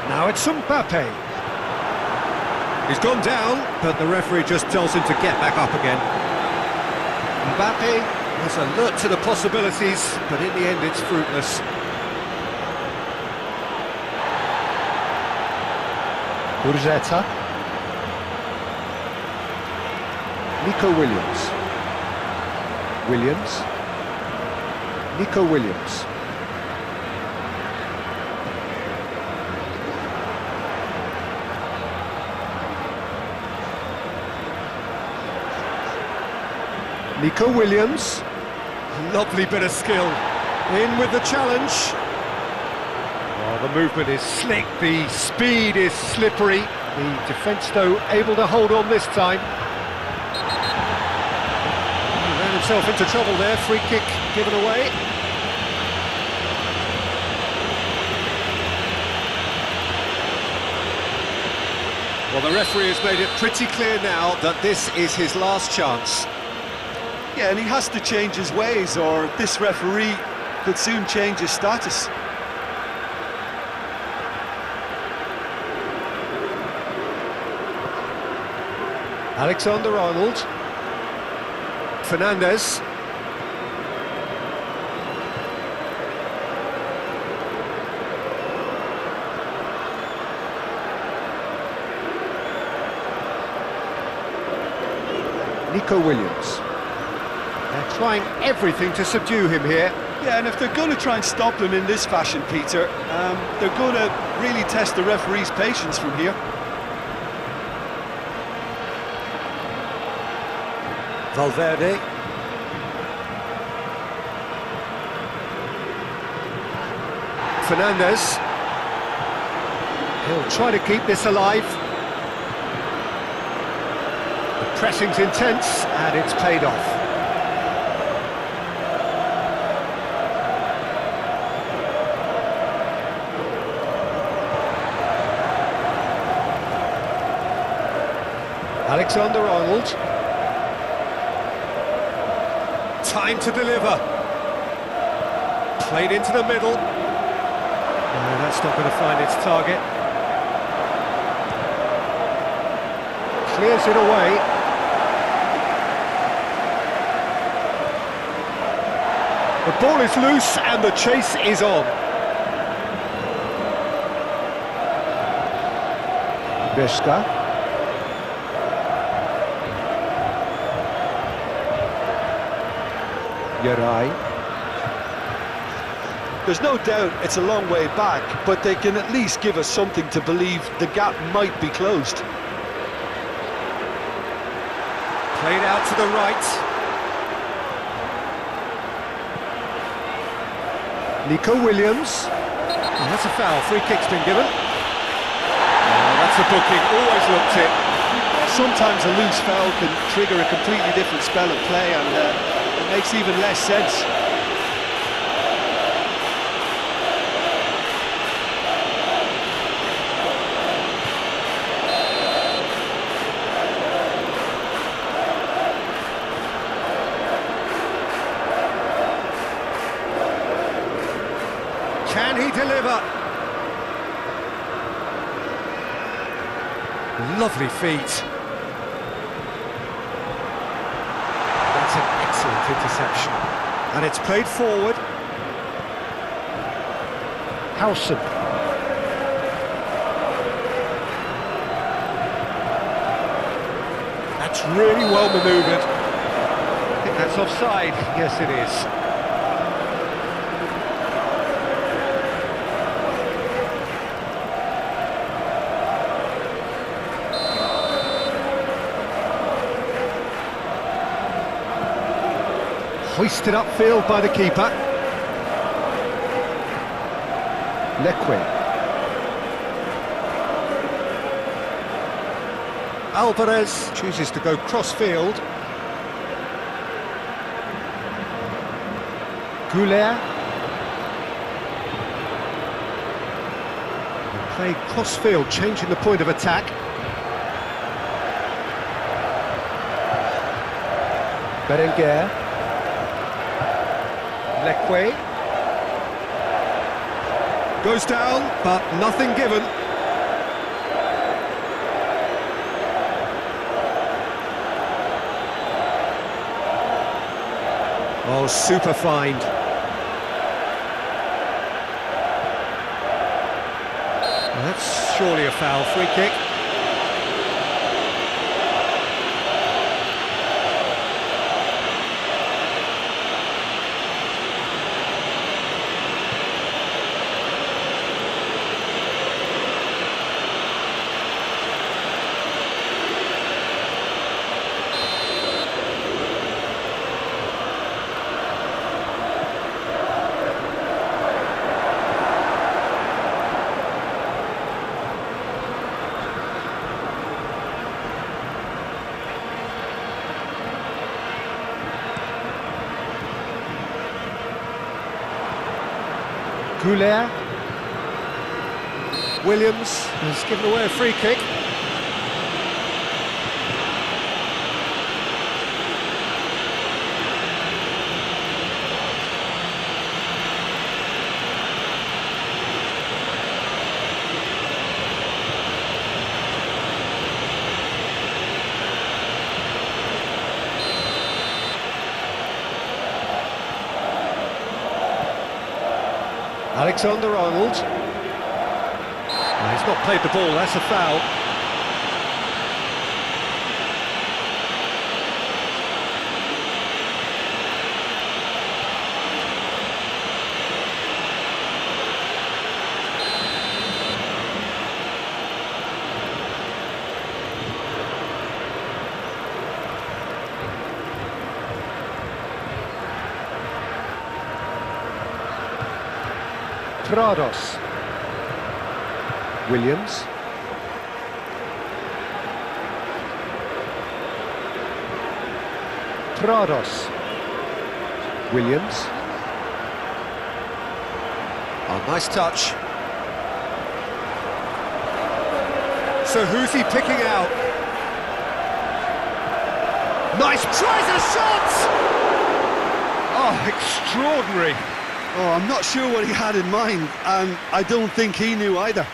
Now it's Mbappé. He's gone down, but the referee just tells him to get back up again. Mbappé is alert to the possibilities, but in the end it's fruitless. Guruzeta. Nico Williams. Nico Williams. Nico Williams. Lovely bit of skill. In with the challenge. Oh, the movement is slick, the speed is slippery. The defence, though, able to hold on this time. He ran himself into trouble there, free kick given away. Well, the referee has made it pretty clear now that this is his last chance. Yeah, and he has to change his ways, or this referee could soon change his status. Alexander-Arnold. Fernandez. Nico Williams. They're trying everything to subdue him here. Yeah, and if they're going to try and stop him in this fashion, Peter, they're going to really test the referee's patience from here. Valverde. Fernandez. He'll try to keep this alive. The pressing's intense and it's paid off. Alexander-Arnold. Time to deliver. Played into the middle. No, that's not going to find its target. Clears it away. The ball is loose and the chase is on. Bishka. There's no doubt it's a long way back, but they can at least give us something to believe the gap might be closed. Played out to the right. Nico Williams. Oh, that's a foul. Free kick's been given. Oh, that's a booking. Always looked it. Sometimes a loose foul can trigger a completely different spell of play, and it makes even less sense. Can he deliver? Lovely feet. That's an excellent interception. And it's played forward. Howson. That's really well manoeuvred. I think that's offside. Yes, it is. Hoisted upfield by the keeper. Leque. Alvarez chooses to go cross-field. Güler. Play cross-field, changing the point of attack. Berenguer. Leque goes down, but nothing given. Oh, super find. That's surely a foul. Free kick. Güler. Williams has given away a free kick. Alexander-Arnold. He's not played the ball, that's a foul. Prados. Williams. Prados. Williams. Oh, nice touch. So who's he picking out? Nice, tries a shot! Oh, extraordinary. Oh, I'm not sure what he had in mind, and I don't think he knew either.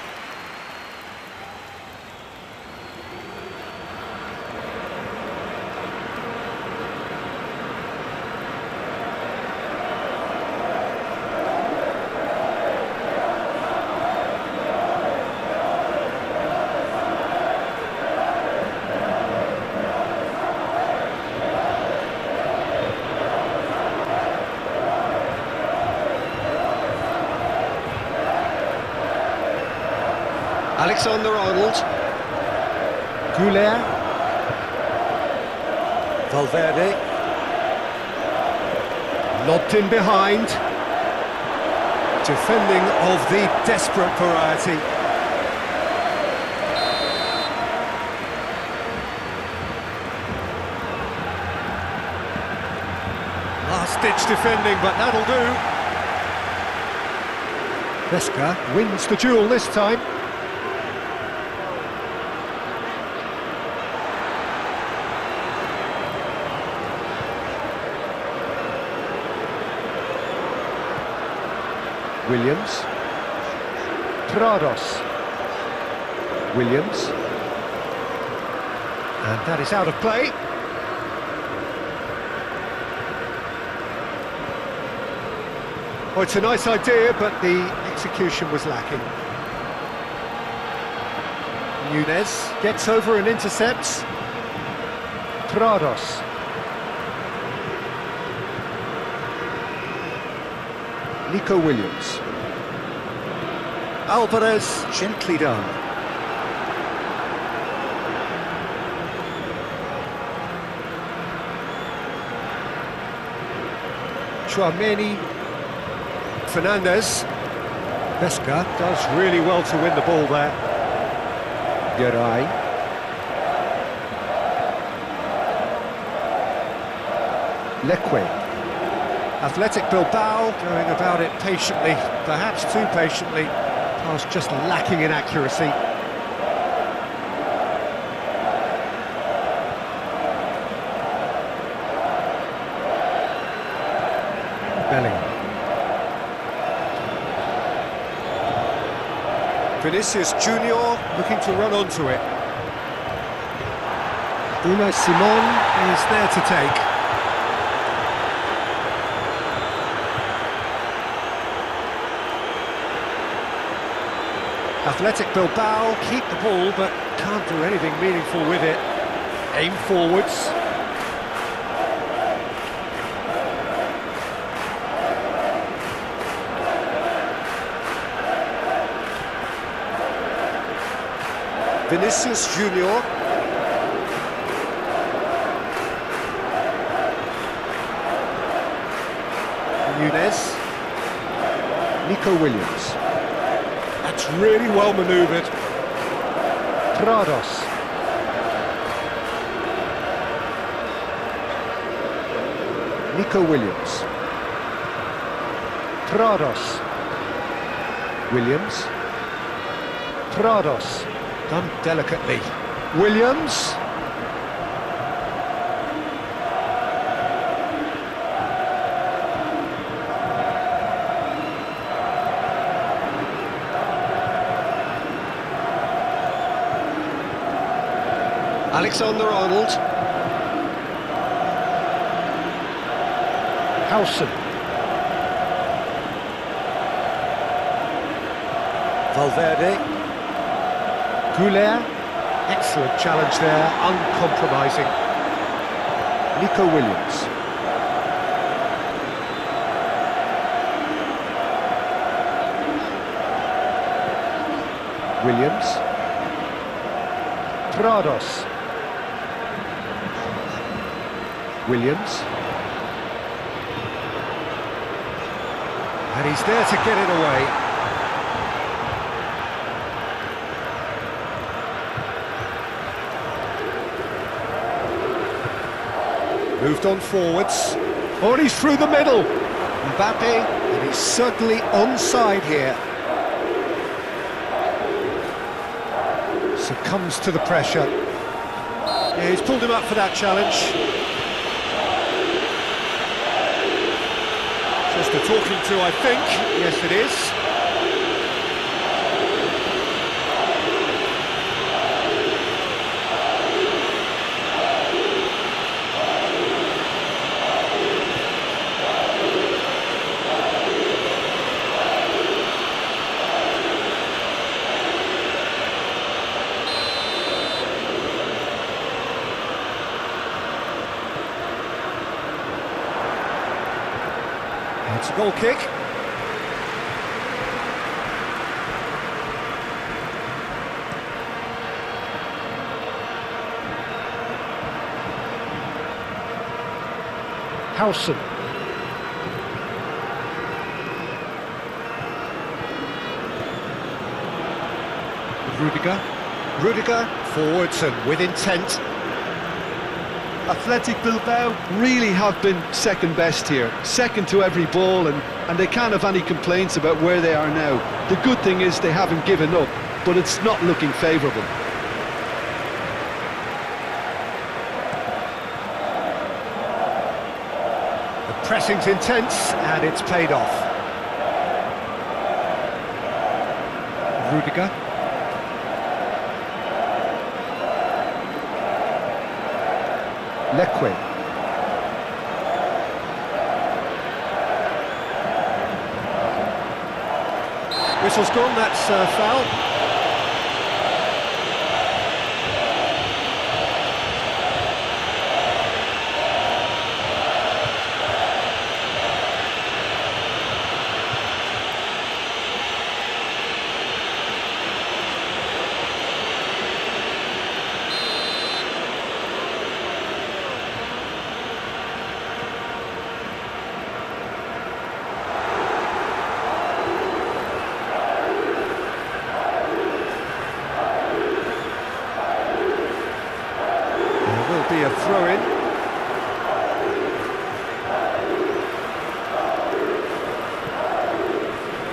Alexander-Arnold. Güler. Valverde. Lobbed in behind. Defending of the desperate variety. Last-ditch defending, but that'll do. Vesca wins the duel this time. Williams. Prados. Williams. And that is out of play. Oh, it's a nice idea, but the execution was lacking. Nunez gets over and intercepts. Prados. Nico Williams. Alvarez, gently done. Chouameni. Fernandez. Vesca does really well to win the ball there. Geray. Leque. Athletic Bilbao going about it patiently, perhaps too patiently. Pass just lacking in accuracy. Bellingham. Vinicius Junior looking to run onto it. Unai Simon is there to take. Athletic Bilbao keep the ball but can't do anything meaningful with it. Aim forwards. Vinicius Junior. Nunez. Nico Williams. That's really well manoeuvred. Prados. Nico Williams. Prados. Williams. Prados. Done delicately. Williams. Alexander-Arnold. Howson. Valverde. Güler. Excellent challenge there, uncompromising. Nico Williams. Williams. Prados. Williams. And he's there to get it away. Moved on forwards. Oh, and he's through the middle. Mbappé, and he's certainly onside here. Succumbs to the pressure. Yeah, he's pulled him up for that challenge. Just a talking to, I think. Yes, it is. It's a goal kick. Howson. Rudiger forwards and with intent. Athletic Bilbao really have been second best here, second to every ball, and they can't have any complaints about where they are now. The good thing is they haven't given up, but it's not looking favourable. The pressing's intense and it's paid off. Rudiger. Leque. Whistle's gone, that's foul. Be a throw-in.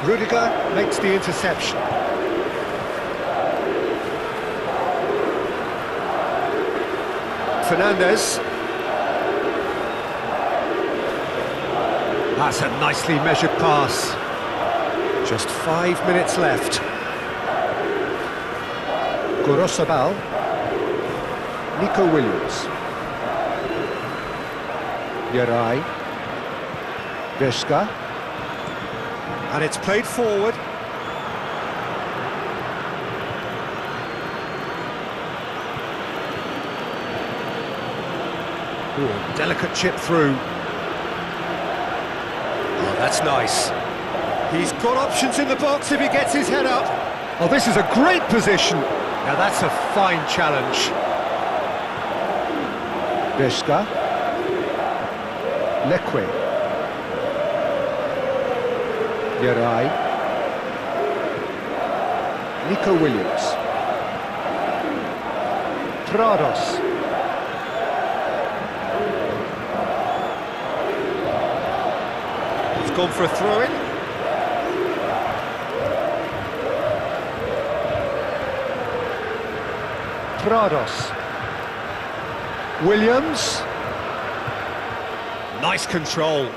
Rudiger makes the interception. Fernandez. That's a nicely measured pass. Just 5 minutes left. Guruzeta. Nico Williams. Yeray. Veshka. And it's played forward. Ooh, delicate chip through. Oh, that's nice. He's got options in the box if he gets his head up. Oh, this is a great position. Now that's a fine challenge. Veshka. Leque. Yeray. Nico Williams. Prados. He's gone for a throw-in. Prados. Williams. Nice control.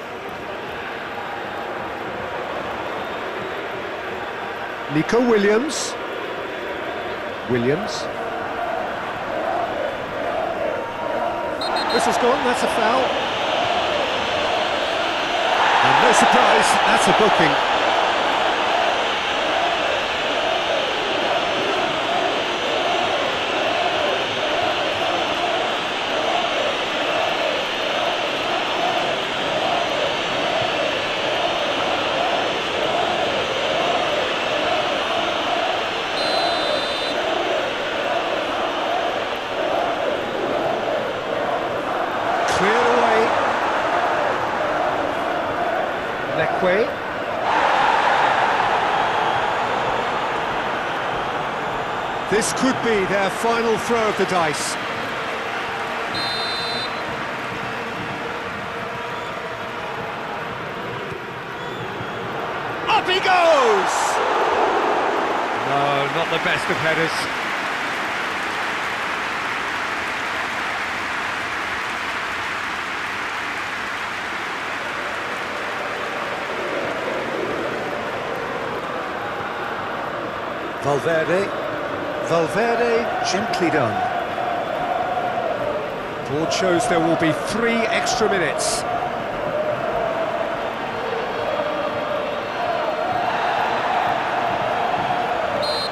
Nico Williams. Whistle's gone, that's a foul. And no surprise, that's a booking. Leque. This could be their final throw of the dice. Up he goes! No, not the best of headers. Valverde, gently done. Board shows there will be 3 extra minutes.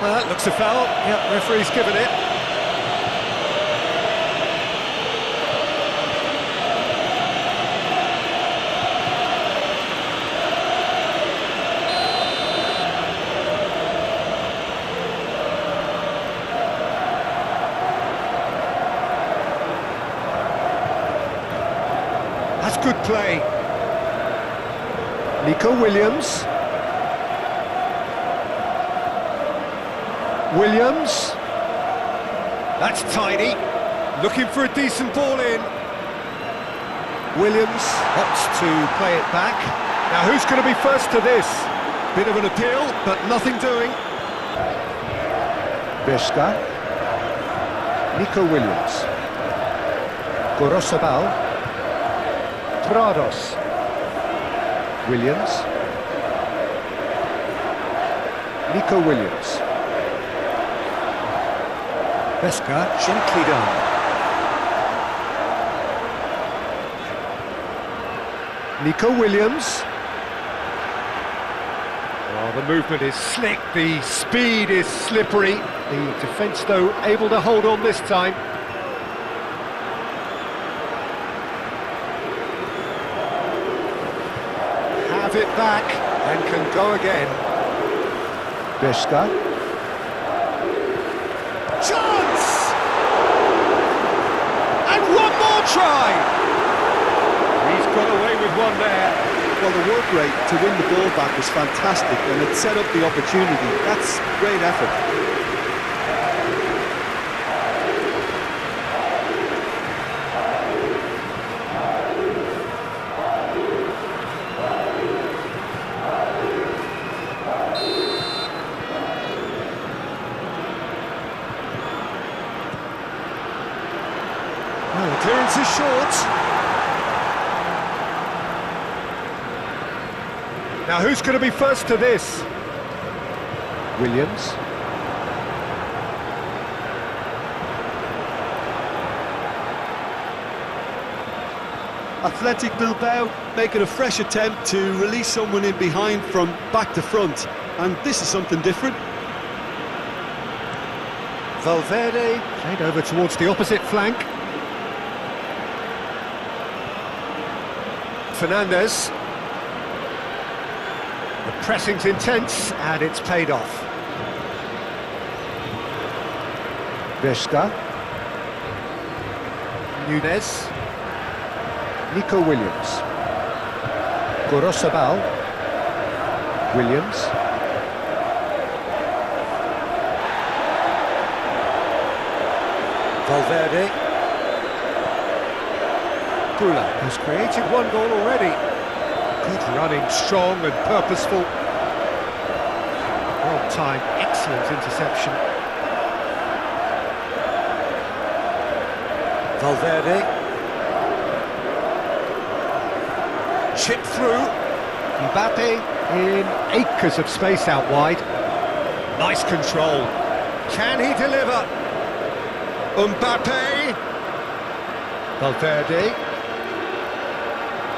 Well, that looks a foul. Yep, referee's given it. That's good play. Nico Williams. That's tidy. Looking for a decent ball in. Williams opts to play it back. Now who's going to be first to this? Bit of an appeal, but nothing doing. Beshka. Nico Williams. Guruzeta. Prados. Williams. Nico Williams. Beshka, gently done. Nico Williams. Oh, the movement is slick, the speed is slippery. The defence, though, able to hold on this time. Have it back and can go again. Beshka. Chance! And one more try! He's got away with one there. Well, the work rate to win the ball back was fantastic, and it set up the opportunity. That's great effort. Well, the clearance is short. Now who's going to be first to this? Williams. Athletic Bilbao making a fresh attempt to release someone in behind from back to front, and this is something different. Valverde played over towards the opposite flank. Fernandez. The pressing's intense and it's paid off. Beshka. Nunez. Nico Williams. Guruzeta. Williams. Valverde. Güler has created one goal already. Good running, strong and purposeful. Well timed, excellent interception. Valverde. Chip through. Mbappé in acres of space out wide. Nice control. Can he deliver? Mbappé. Valverde.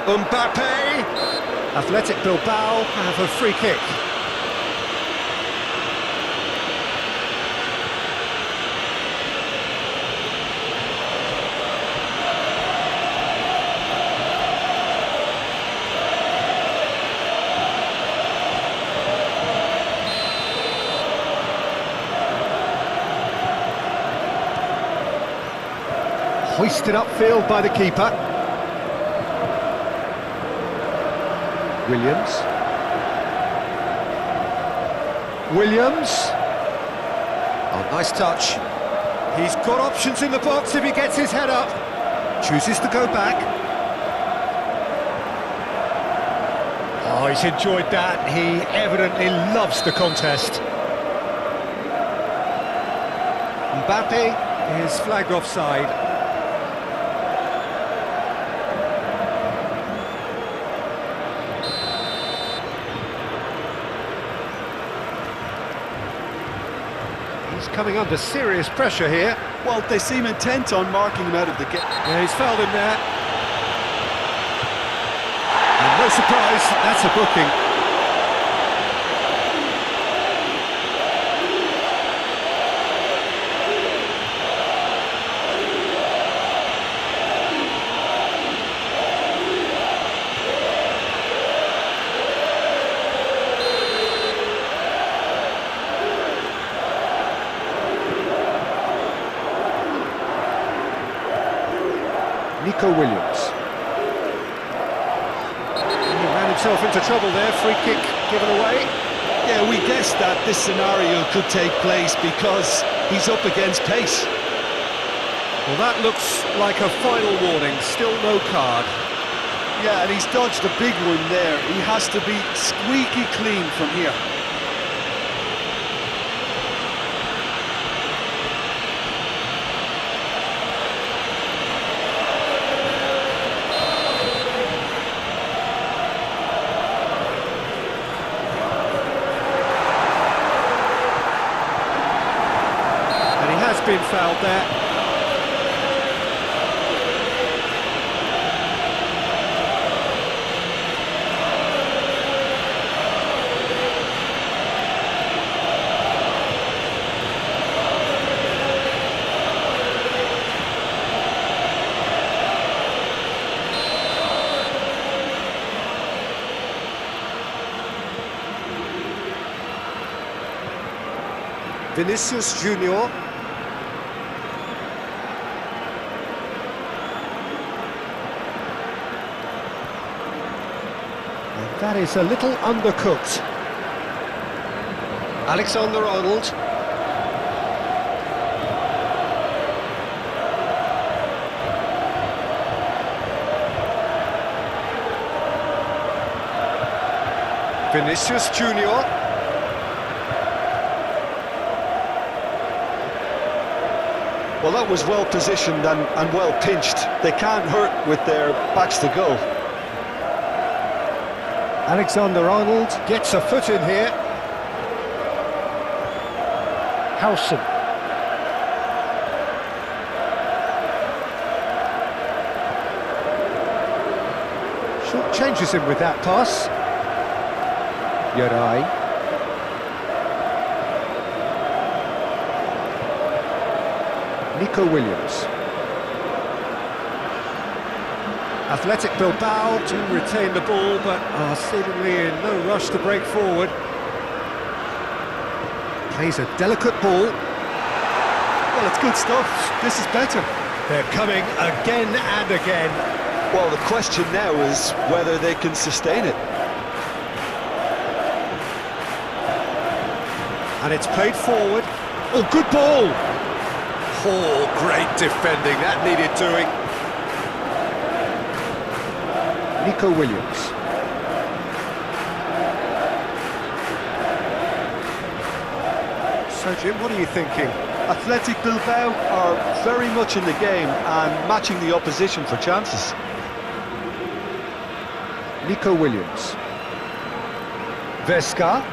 Mbappé. Athletic Bilbao have a free kick. Hoisted upfield by the keeper. Williams. Williams. Oh, nice touch. He's got options in the box if he gets his head up. Chooses to go back. Oh, he's enjoyed that. He evidently loves the contest. Mbappé is flagged offside. He's coming under serious pressure here. Well, they seem intent on marking him out of the game. Yeah, he's fouled him there. And no surprise, that's a booking. Williams. He ran himself into trouble there, free kick given away. Yeah, we guessed that this scenario could take place because he's up against pace. Well, that looks like a final warning, still no card. Yeah, and he's dodged a big one there. He has to be squeaky clean from here. Been fouled there. Vinicius Junior. That is a little undercooked. Alexander-Arnold. Vinicius Junior. Well, that was well positioned and well pinched. They can't hurt with their backs to goal. Alexander-Arnold gets a foot in here. Howson. Short changes him with that pass. Güler. Williams. Athletic Bilbao to retain the ball, but are seemingly in no rush to break forward. Plays a delicate ball. Well, it's good stuff. This is better. They're coming again and again. Well, the question now is whether they can sustain it. And it's played forward. Oh, good ball! Oh, great defending. That needed doing. Williams. So, Jim, what are you thinking? Athletic Bilbao are very much in the game and matching the opposition for chances. Williams. Vesca.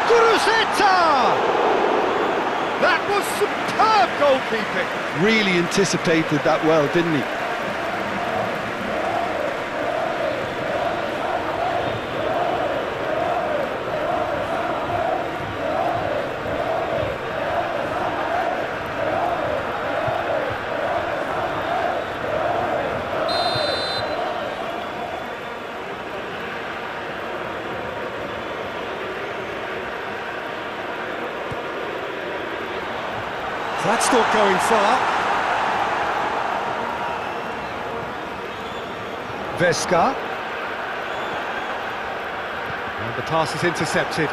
Guruzeta! That was superb goalkeeping. Really anticipated that well, didn't he? That's not going far. Vesca. And the pass is intercepted.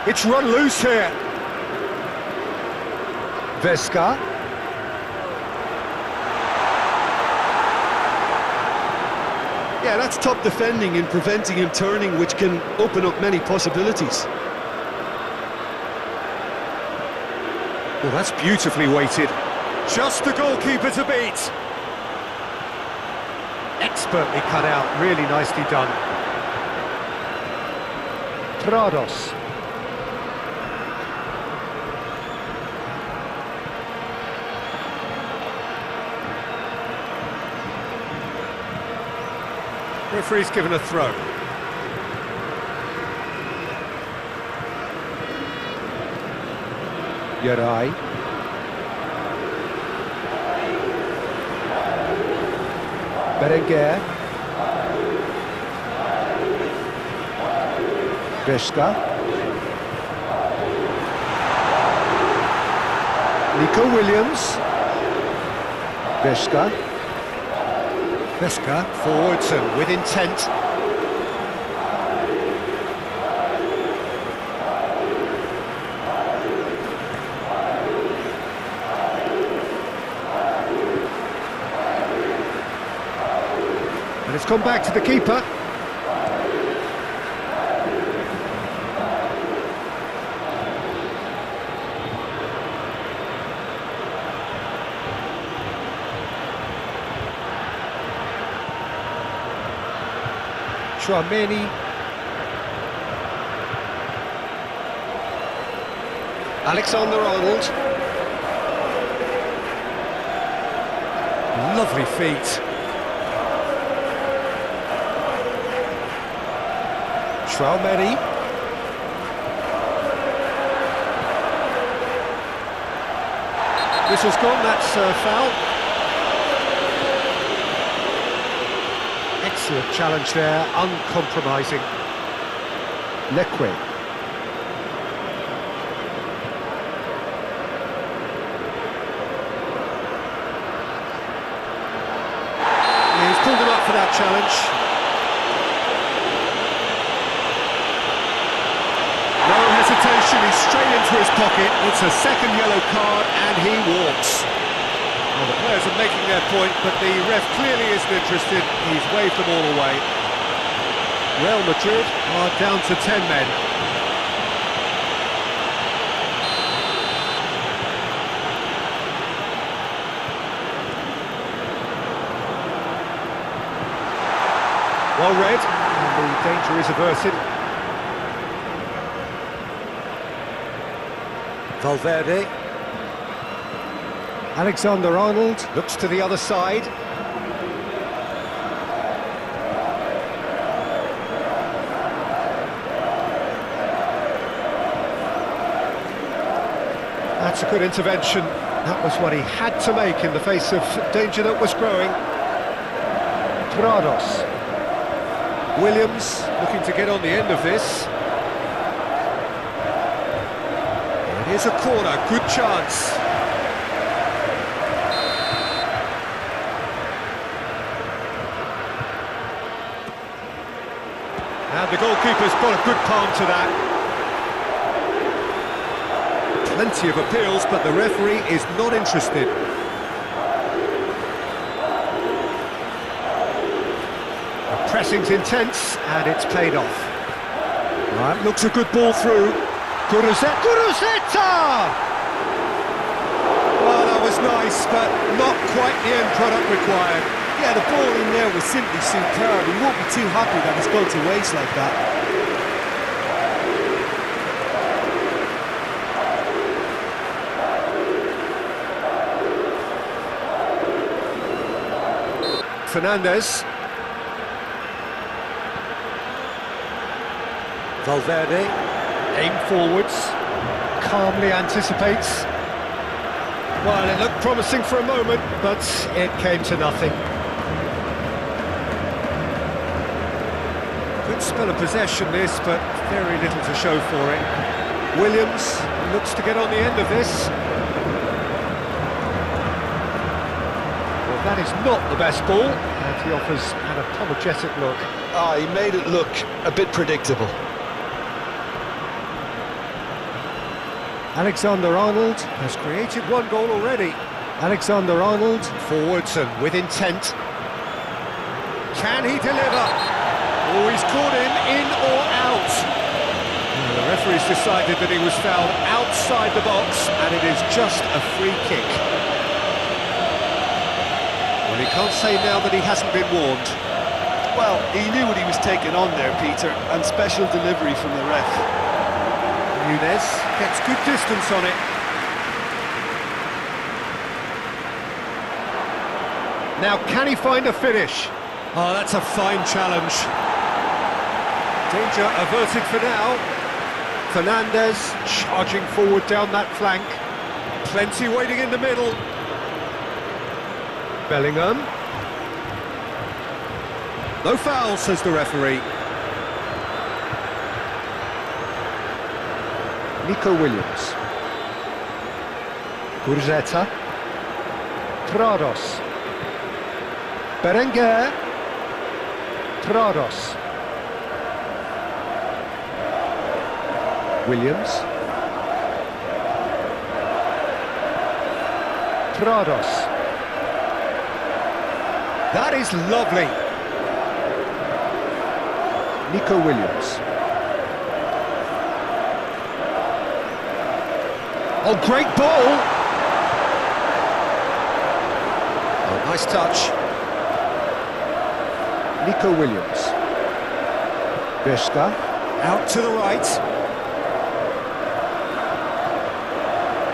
It's run loose here. Vesca. Yeah, that's top defending in preventing him turning, which can open up many possibilities. Well, that's beautifully weighted. Just the goalkeeper to beat. Expertly cut out, really nicely done. Prados. Referee's given a throw. Yarai. Berenguer. Vesca. Nico Williams. Vesca. Vesca forwards and with intent. And it's come back to the keeper. Tchouaméni. Alexander-Arnold. Lovely feet. Tchouaméni. Whistle's gone, that's a foul. Excellent challenge there, uncompromising. Leque. He's pulled him up for that challenge. No hesitation, he's straight into his pocket. It's a second yellow card and he walks. Well, the players are making their point, but the ref clearly isn't interested. He's waved them all away. Real Madrid are down to 10 men. Well read, and the danger is averted. Valverde. Alexander-Arnold looks to the other side. That's a good intervention. That was what he had to make in the face of danger that was growing. Prados. Williams looking to get on the end of this. It is a corner, good chance. And the goalkeeper's got a good palm to that. Plenty of appeals, but the referee is not interested. The pressing's intense, and it's paid off. Right, looks a good ball through. Guruzeta! Well, that was nice, but not quite the end product required. Yeah, the ball in there was simply superb. He won't be too happy that it's gone to waste like that. Fernandez. Valverde, aim forwards, calmly anticipates. Well, it looked promising for a moment, but it came to nothing. Good spell of possession this, but very little to show for it. Williams looks to get on the end of this. Well, that is not the best ball, and he offers an apologetic look. Ah, he made it look a bit predictable. Alexander-Arnold has created one goal already. Alexander-Arnold forwards and with intent. Can he deliver? Oh, he's caught him in or out. The referee's decided that he was fouled outside the box, and it is just a free kick. Well, he can't say now that he hasn't been warned. Well, he knew what he was taking on there, Peter, and special delivery from the ref. Nunez gets good distance on it. Now, can he find a finish? Oh, that's a fine challenge. Danger averted for now. Fernandez charging forward down that flank. Plenty waiting in the middle. Bellingham. No foul, says the referee. Nico Williams. Guruzeta. Prados. Berenguer. Prados. Williams. Prados. That is lovely. Nico Williams. Oh, great ball! Oh, nice touch. Nico Williams. Gorka, out to the right.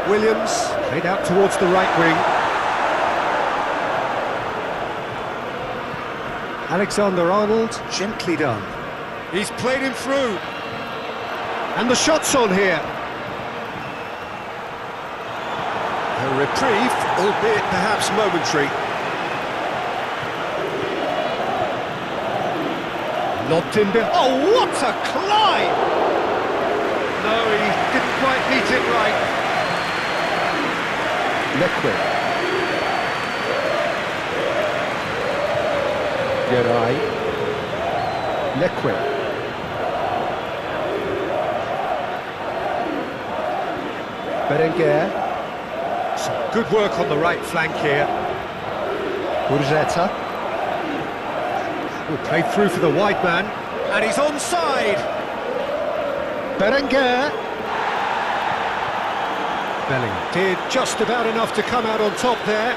Williams, played out towards the right wing. Alexander-Arnold, gently done. He's played him through. And the shot's on here. A reprieve, albeit perhaps momentary. Lobbed in behind. Oh, what a climb! No, he didn't quite meet it right. Liquid. Geray. Liquid. Berenguer. Some good work on the right flank here. Guruzeta. Played through for the wide man, and he's onside. Berenguer. Bellingham did just about enough to come out on top there.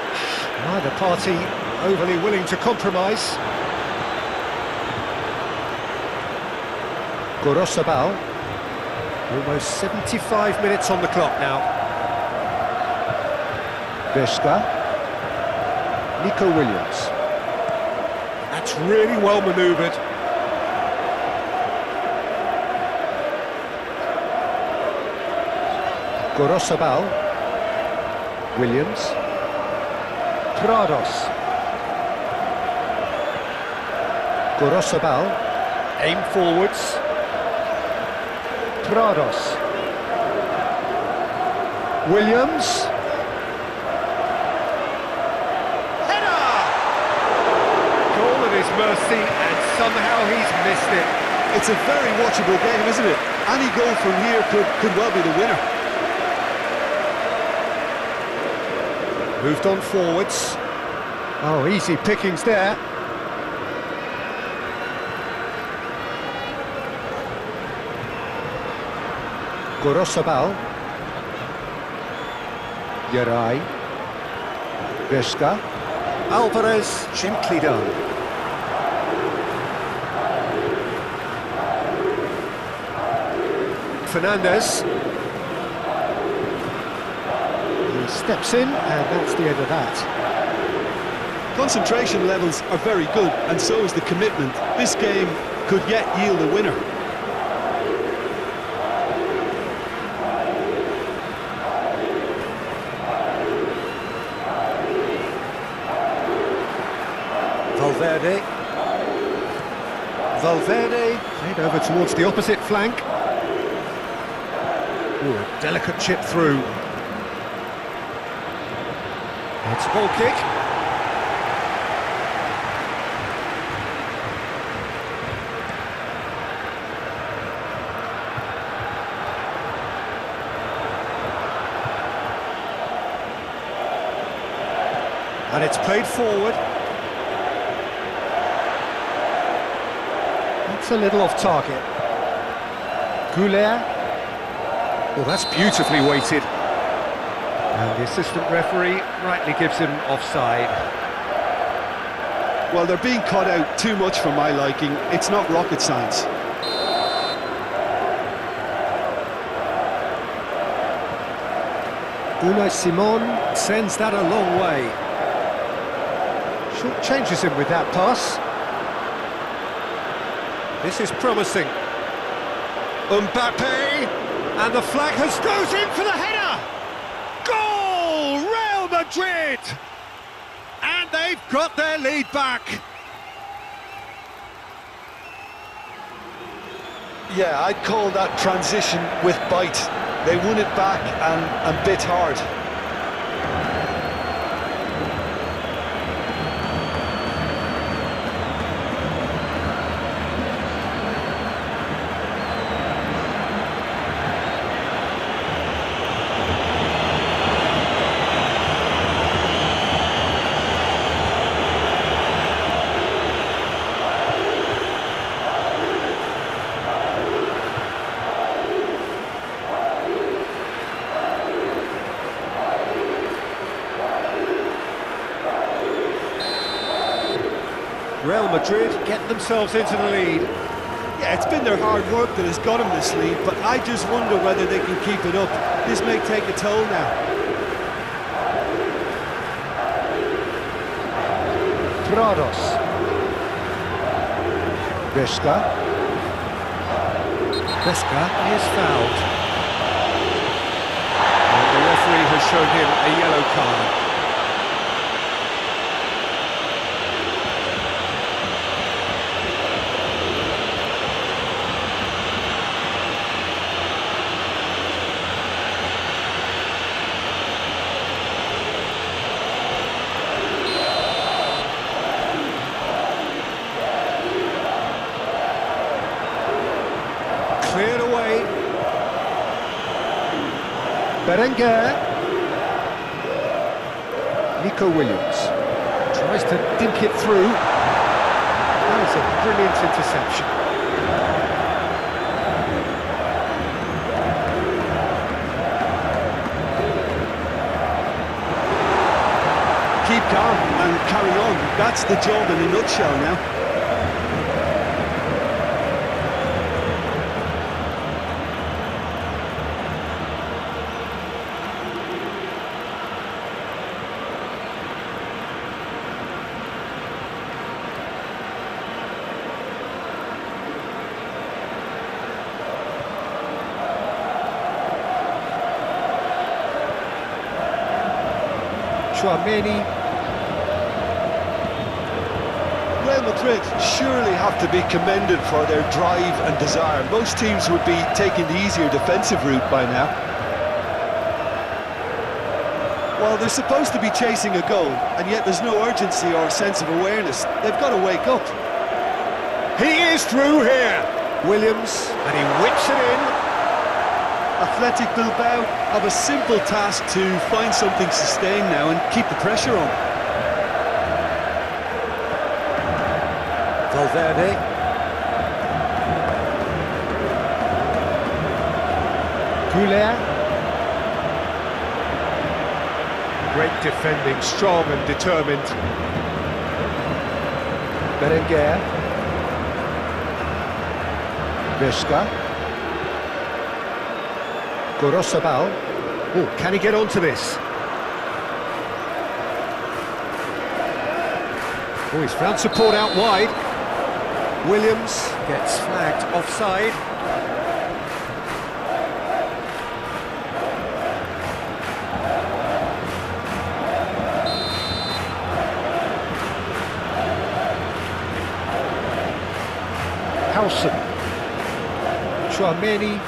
Neither party overly willing to compromise. Gorosabal. Almost 75 minutes on the clock now. Gorka. Nico Williams. That's really well manoeuvred. Gorosabal. Williams. Prados. Gorosabal. Aim forwards. Prados. Williams. Mercy, and somehow he's missed it. It's a very watchable game, isn't it? Any goal from here could well be the winner. Moved on forwards. Oh, easy pickings there. Gorosabal. Geray. Gorka. Alvarez, gently done. Fernandez. He steps in, and that's the end of that. Concentration levels are very good, and so is the commitment. This game could yet yield a winner. Valverde played over towards the opposite flank. Ooh, a delicate chip through. It's a ball kick. And it's played forward. It's a little off target. Güler. Well, that's beautifully weighted. And the assistant referee rightly gives him offside. Well, they're being cut out too much for my liking. It's not rocket science. Unai Simon sends that a long way. Short changes him with that pass. This is promising. Mbappé, and the flag goes in for the header! Goal! Real Madrid! And they've got their lead back. Yeah, I'd call that transition with bite. They won it back and bit hard. Real Madrid get themselves into the lead. Yeah, it's been their hard work that has got them this lead, but I just wonder whether they can keep it up. This may take a toll now. Prados. Gorka. Gorka is fouled. And the referee has shown him a yellow card. Cleared away. Berenguer. Nico Williams tries to dink it through. That is a brilliant interception. Keep calm and carry on. That's the job in a nutshell now. Real Madrid surely have to be commended for their drive and desire. Most teams would be taking the easier defensive route by now. Well, they're supposed to be chasing a goal, and yet there's no urgency or sense of awareness. They've got to wake up. He is through here. Williams, and he whips it in. Athletic Bilbao have a simple task to find something sustained now and keep the pressure on. Valverde. Güler. Great defending, strong and determined. Berenguer. Gorka. Guruzeta. Oh, can he get onto this? Oh, he's found support out wide. Williams gets flagged offside. Howson. Chouameni.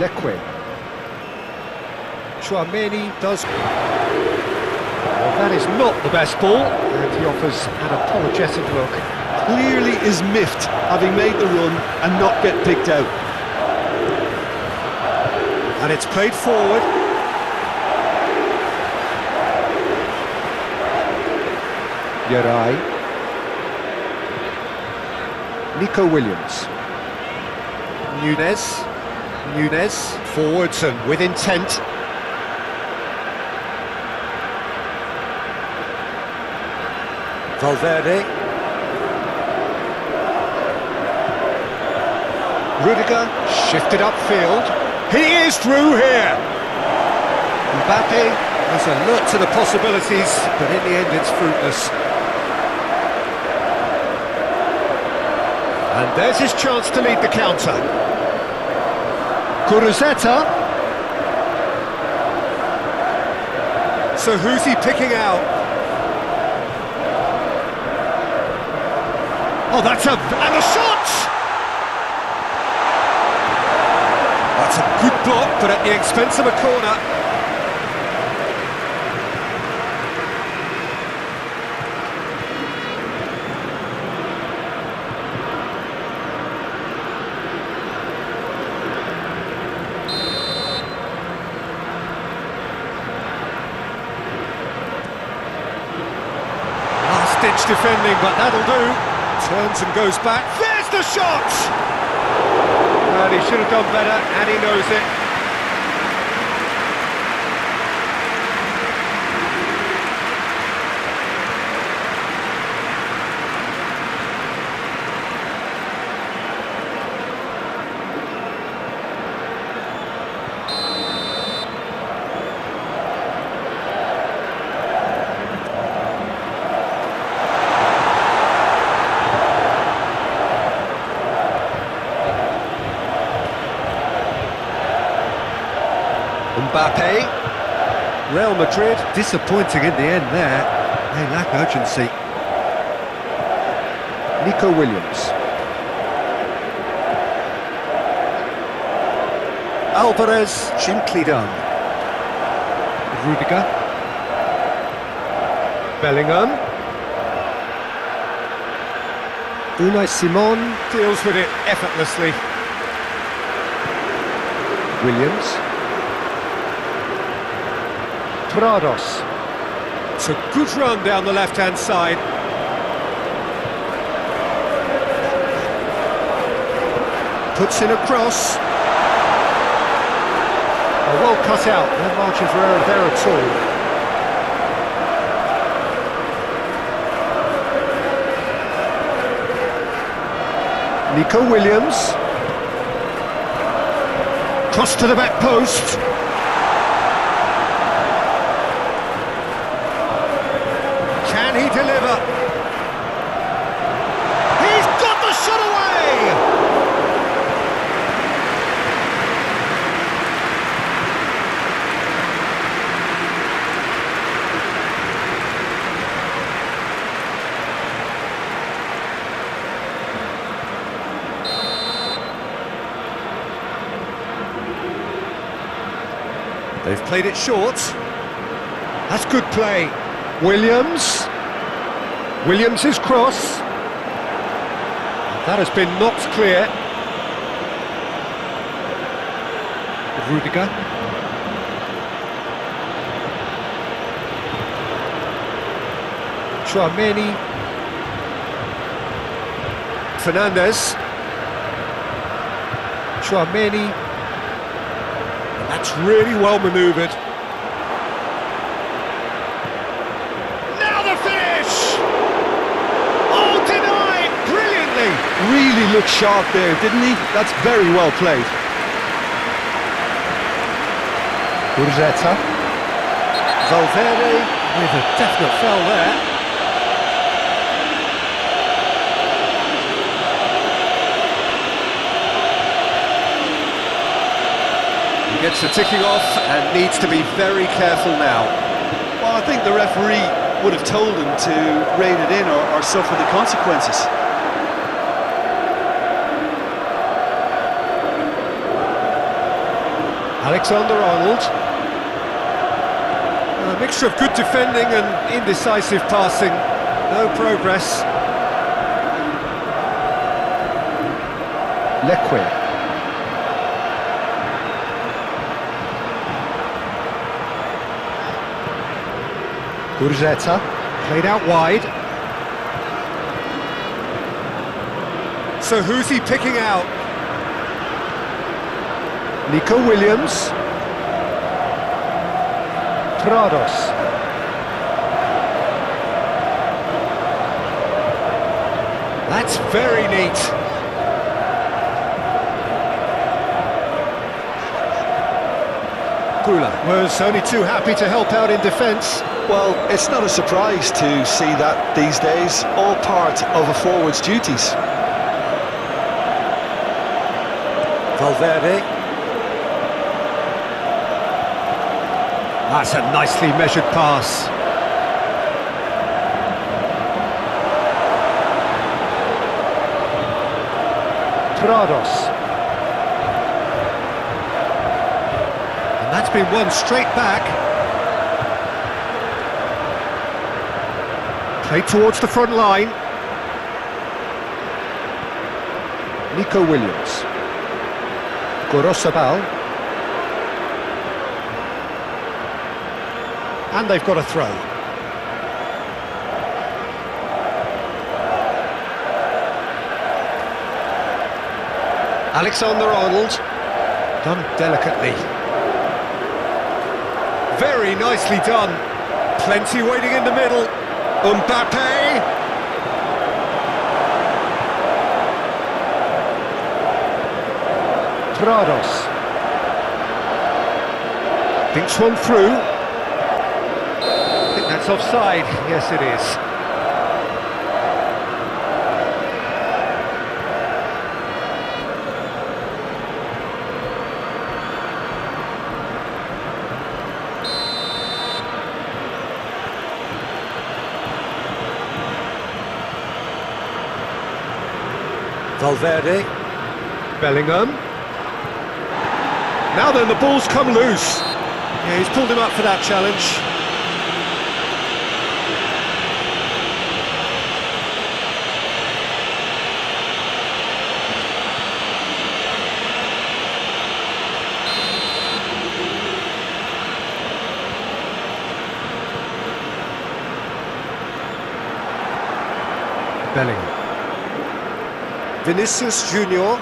Leque. Chouameni does... Well, that is not the best ball, and he offers an apologetic look. Clearly is miffed, having made the run and not get picked out. And it's played forward. Yeray. Nico Williams. Nunez. Forwards and with intent. Valverde. Rudiger, shifted upfield. He is through here! Mbappé has a look to the possibilities, but in the end it's fruitless. And there's his chance to lead the counter. Guruzeta. So who's he picking out? Oh, and a shot! That's a good block, but at the expense of a corner. Last-ditch defending, but that'll do. Turns and goes back. There's the shot! And he should have done better, and he knows it. Mbappé. Real Madrid disappointing in the end there. They lack urgency. Nico Williams. Alvarez, gently done. Rudiger. Bellingham. Unai Simon deals with it effortlessly. Williams. Prados. It's a good run down the left-hand side. Puts in a cross. Oh, well cut out, no margin for error there at all. Nico Williams. Cross to the back post. Can he deliver? He's got the shot away! They've played it short. That's good play. Williams. Williams' cross. That has been knocked clear. Rudiger. Tchouaméni. Fernandez. Tchouaméni. And that's really well manoeuvred. Really looked sharp there, didn't he? That's very well played. Guruzeta. Valverde with a definite foul there. He gets the ticking off and needs to be very careful now. Well, I think the referee would have told him to rein it in or suffer the consequences. Alexander-Arnold. A mixture of good defending and indecisive passing. No progress. Leque. Guruzeta. Played out wide. So who's he picking out? Nico Williams. Prados. That's very neat. Güler was only too happy to help out in defence. Well, it's not a surprise to see that these days, all part of a forward's duties. Valverde. That's a nicely measured pass. Prados. And that's been won straight back. Played towards the front line. Nico Williams. Guruzeta. And they've got a throw. Alexander-Arnold. Done delicately. Very nicely done. Plenty waiting in the middle. Mbappé. Prados. Thinks one through. I think that's offside. Yes, it is. Valverde. Bellingham. Now then, the ball's come loose. Yeah, he's pulled him up for that challenge. Bellingham. Vinicius Junior.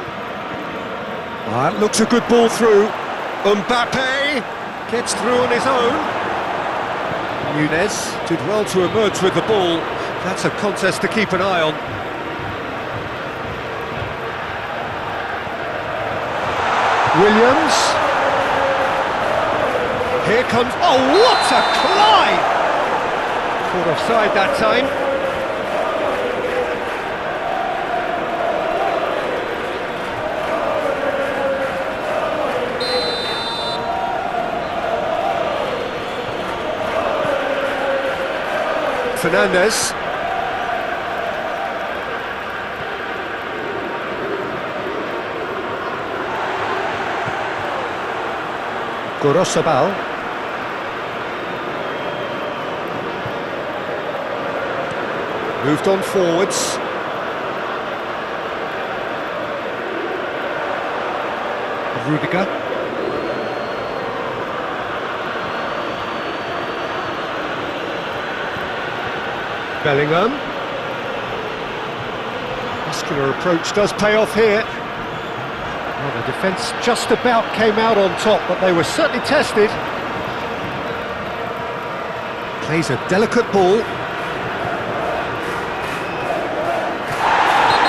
That looks a good ball through. Mbappé gets through on his own. Nunez did well to emerge with the ball. That's a contest to keep an eye on. Williams. Here comes... Oh, what a climb! Caught offside that time. Fernandez. Guruzeta. Moved on forwards. Rudiger. Bellingham. Muscular approach does pay off here. Well, the defence just about came out on top, but they were certainly tested. Plays a delicate ball.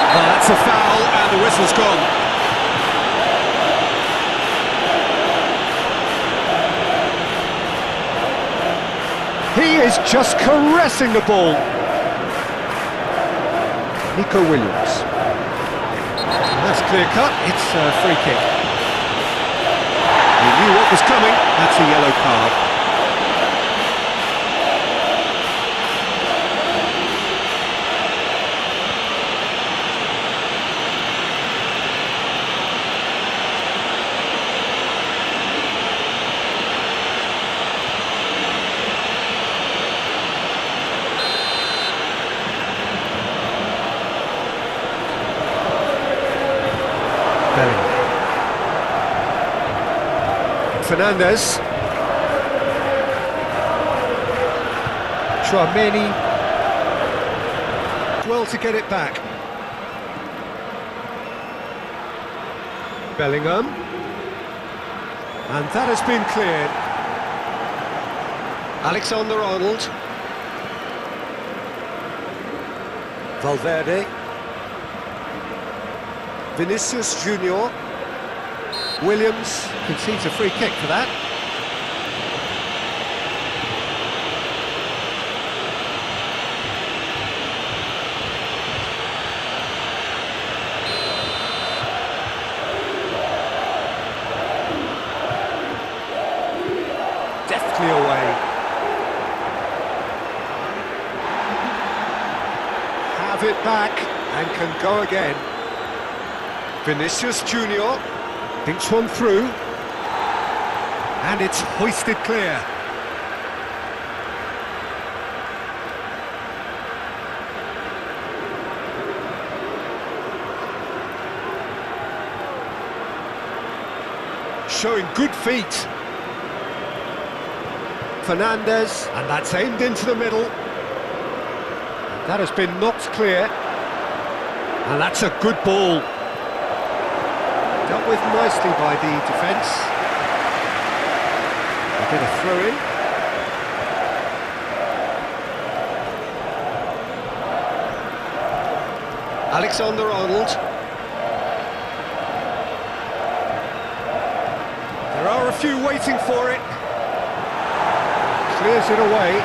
Oh, that's a foul, and the whistle's gone. He is just caressing the ball. Nico Williams. That's clear cut, it's a free kick. He knew what was coming, that's a yellow card. Fernandez. Tchouaméni. Well to get it back. Bellingham. And that has been cleared. Alexander-Arnold. Valverde. Vinicius Junior. Williams concedes a free kick for that. Deftly away. Have it back and can go again. Vinicius Junior thinks one through, and it's hoisted clear. Showing good feet. Fernandez, and that's aimed into the middle. That has been knocked clear, and that's a good ball. Dealt with nicely by the defence. A bit of throw-in. Alexander-Arnold. There are a few waiting for it. Clears it away.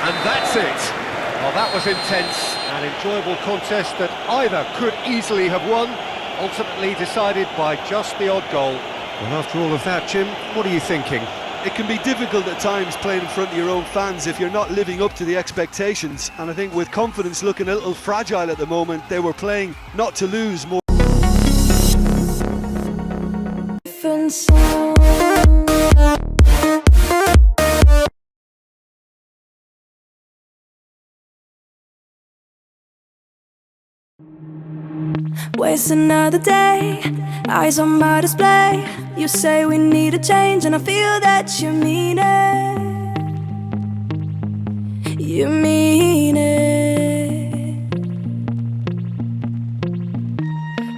And that's it. Well, that was intense. An enjoyable contest that either could easily have won, ultimately decided by just the odd goal. Well, after all of that, Jim, what are you thinking? It can be difficult at times playing in front of your own fans if you're not living up to the expectations, and I think with confidence looking a little fragile at the moment, they were playing not to lose more. Waste another day, eyes on my display. You say we need a change, and I feel that you mean it. You mean it.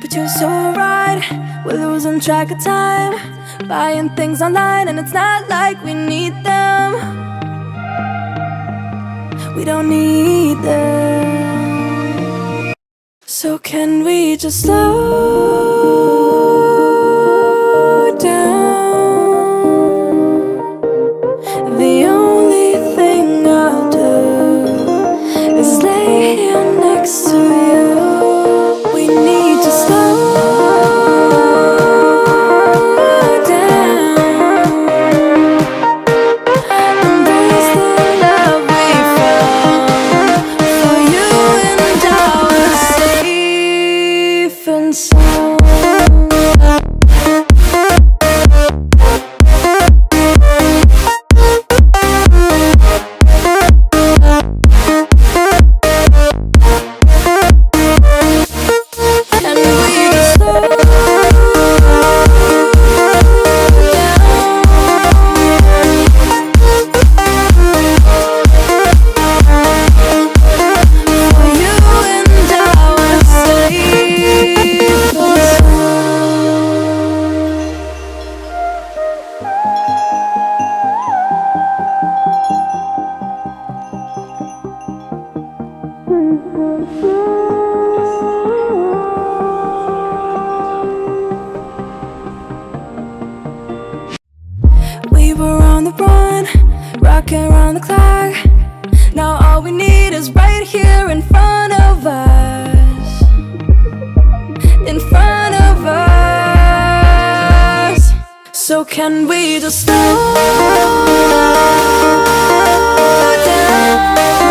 But you're so right, we're losing track of time, buying things online, and it's not like we need them. We don't need them. So can we just slow down? The only thing I'll do is lay here next to you. We need to slow down. Embrace the love we found for you and ours. Safe and sound. And we just slow down for you and our safe and we were on the run, rocking around the clock. Now all we need is right here in front of us. In front of us. So can we just slow down?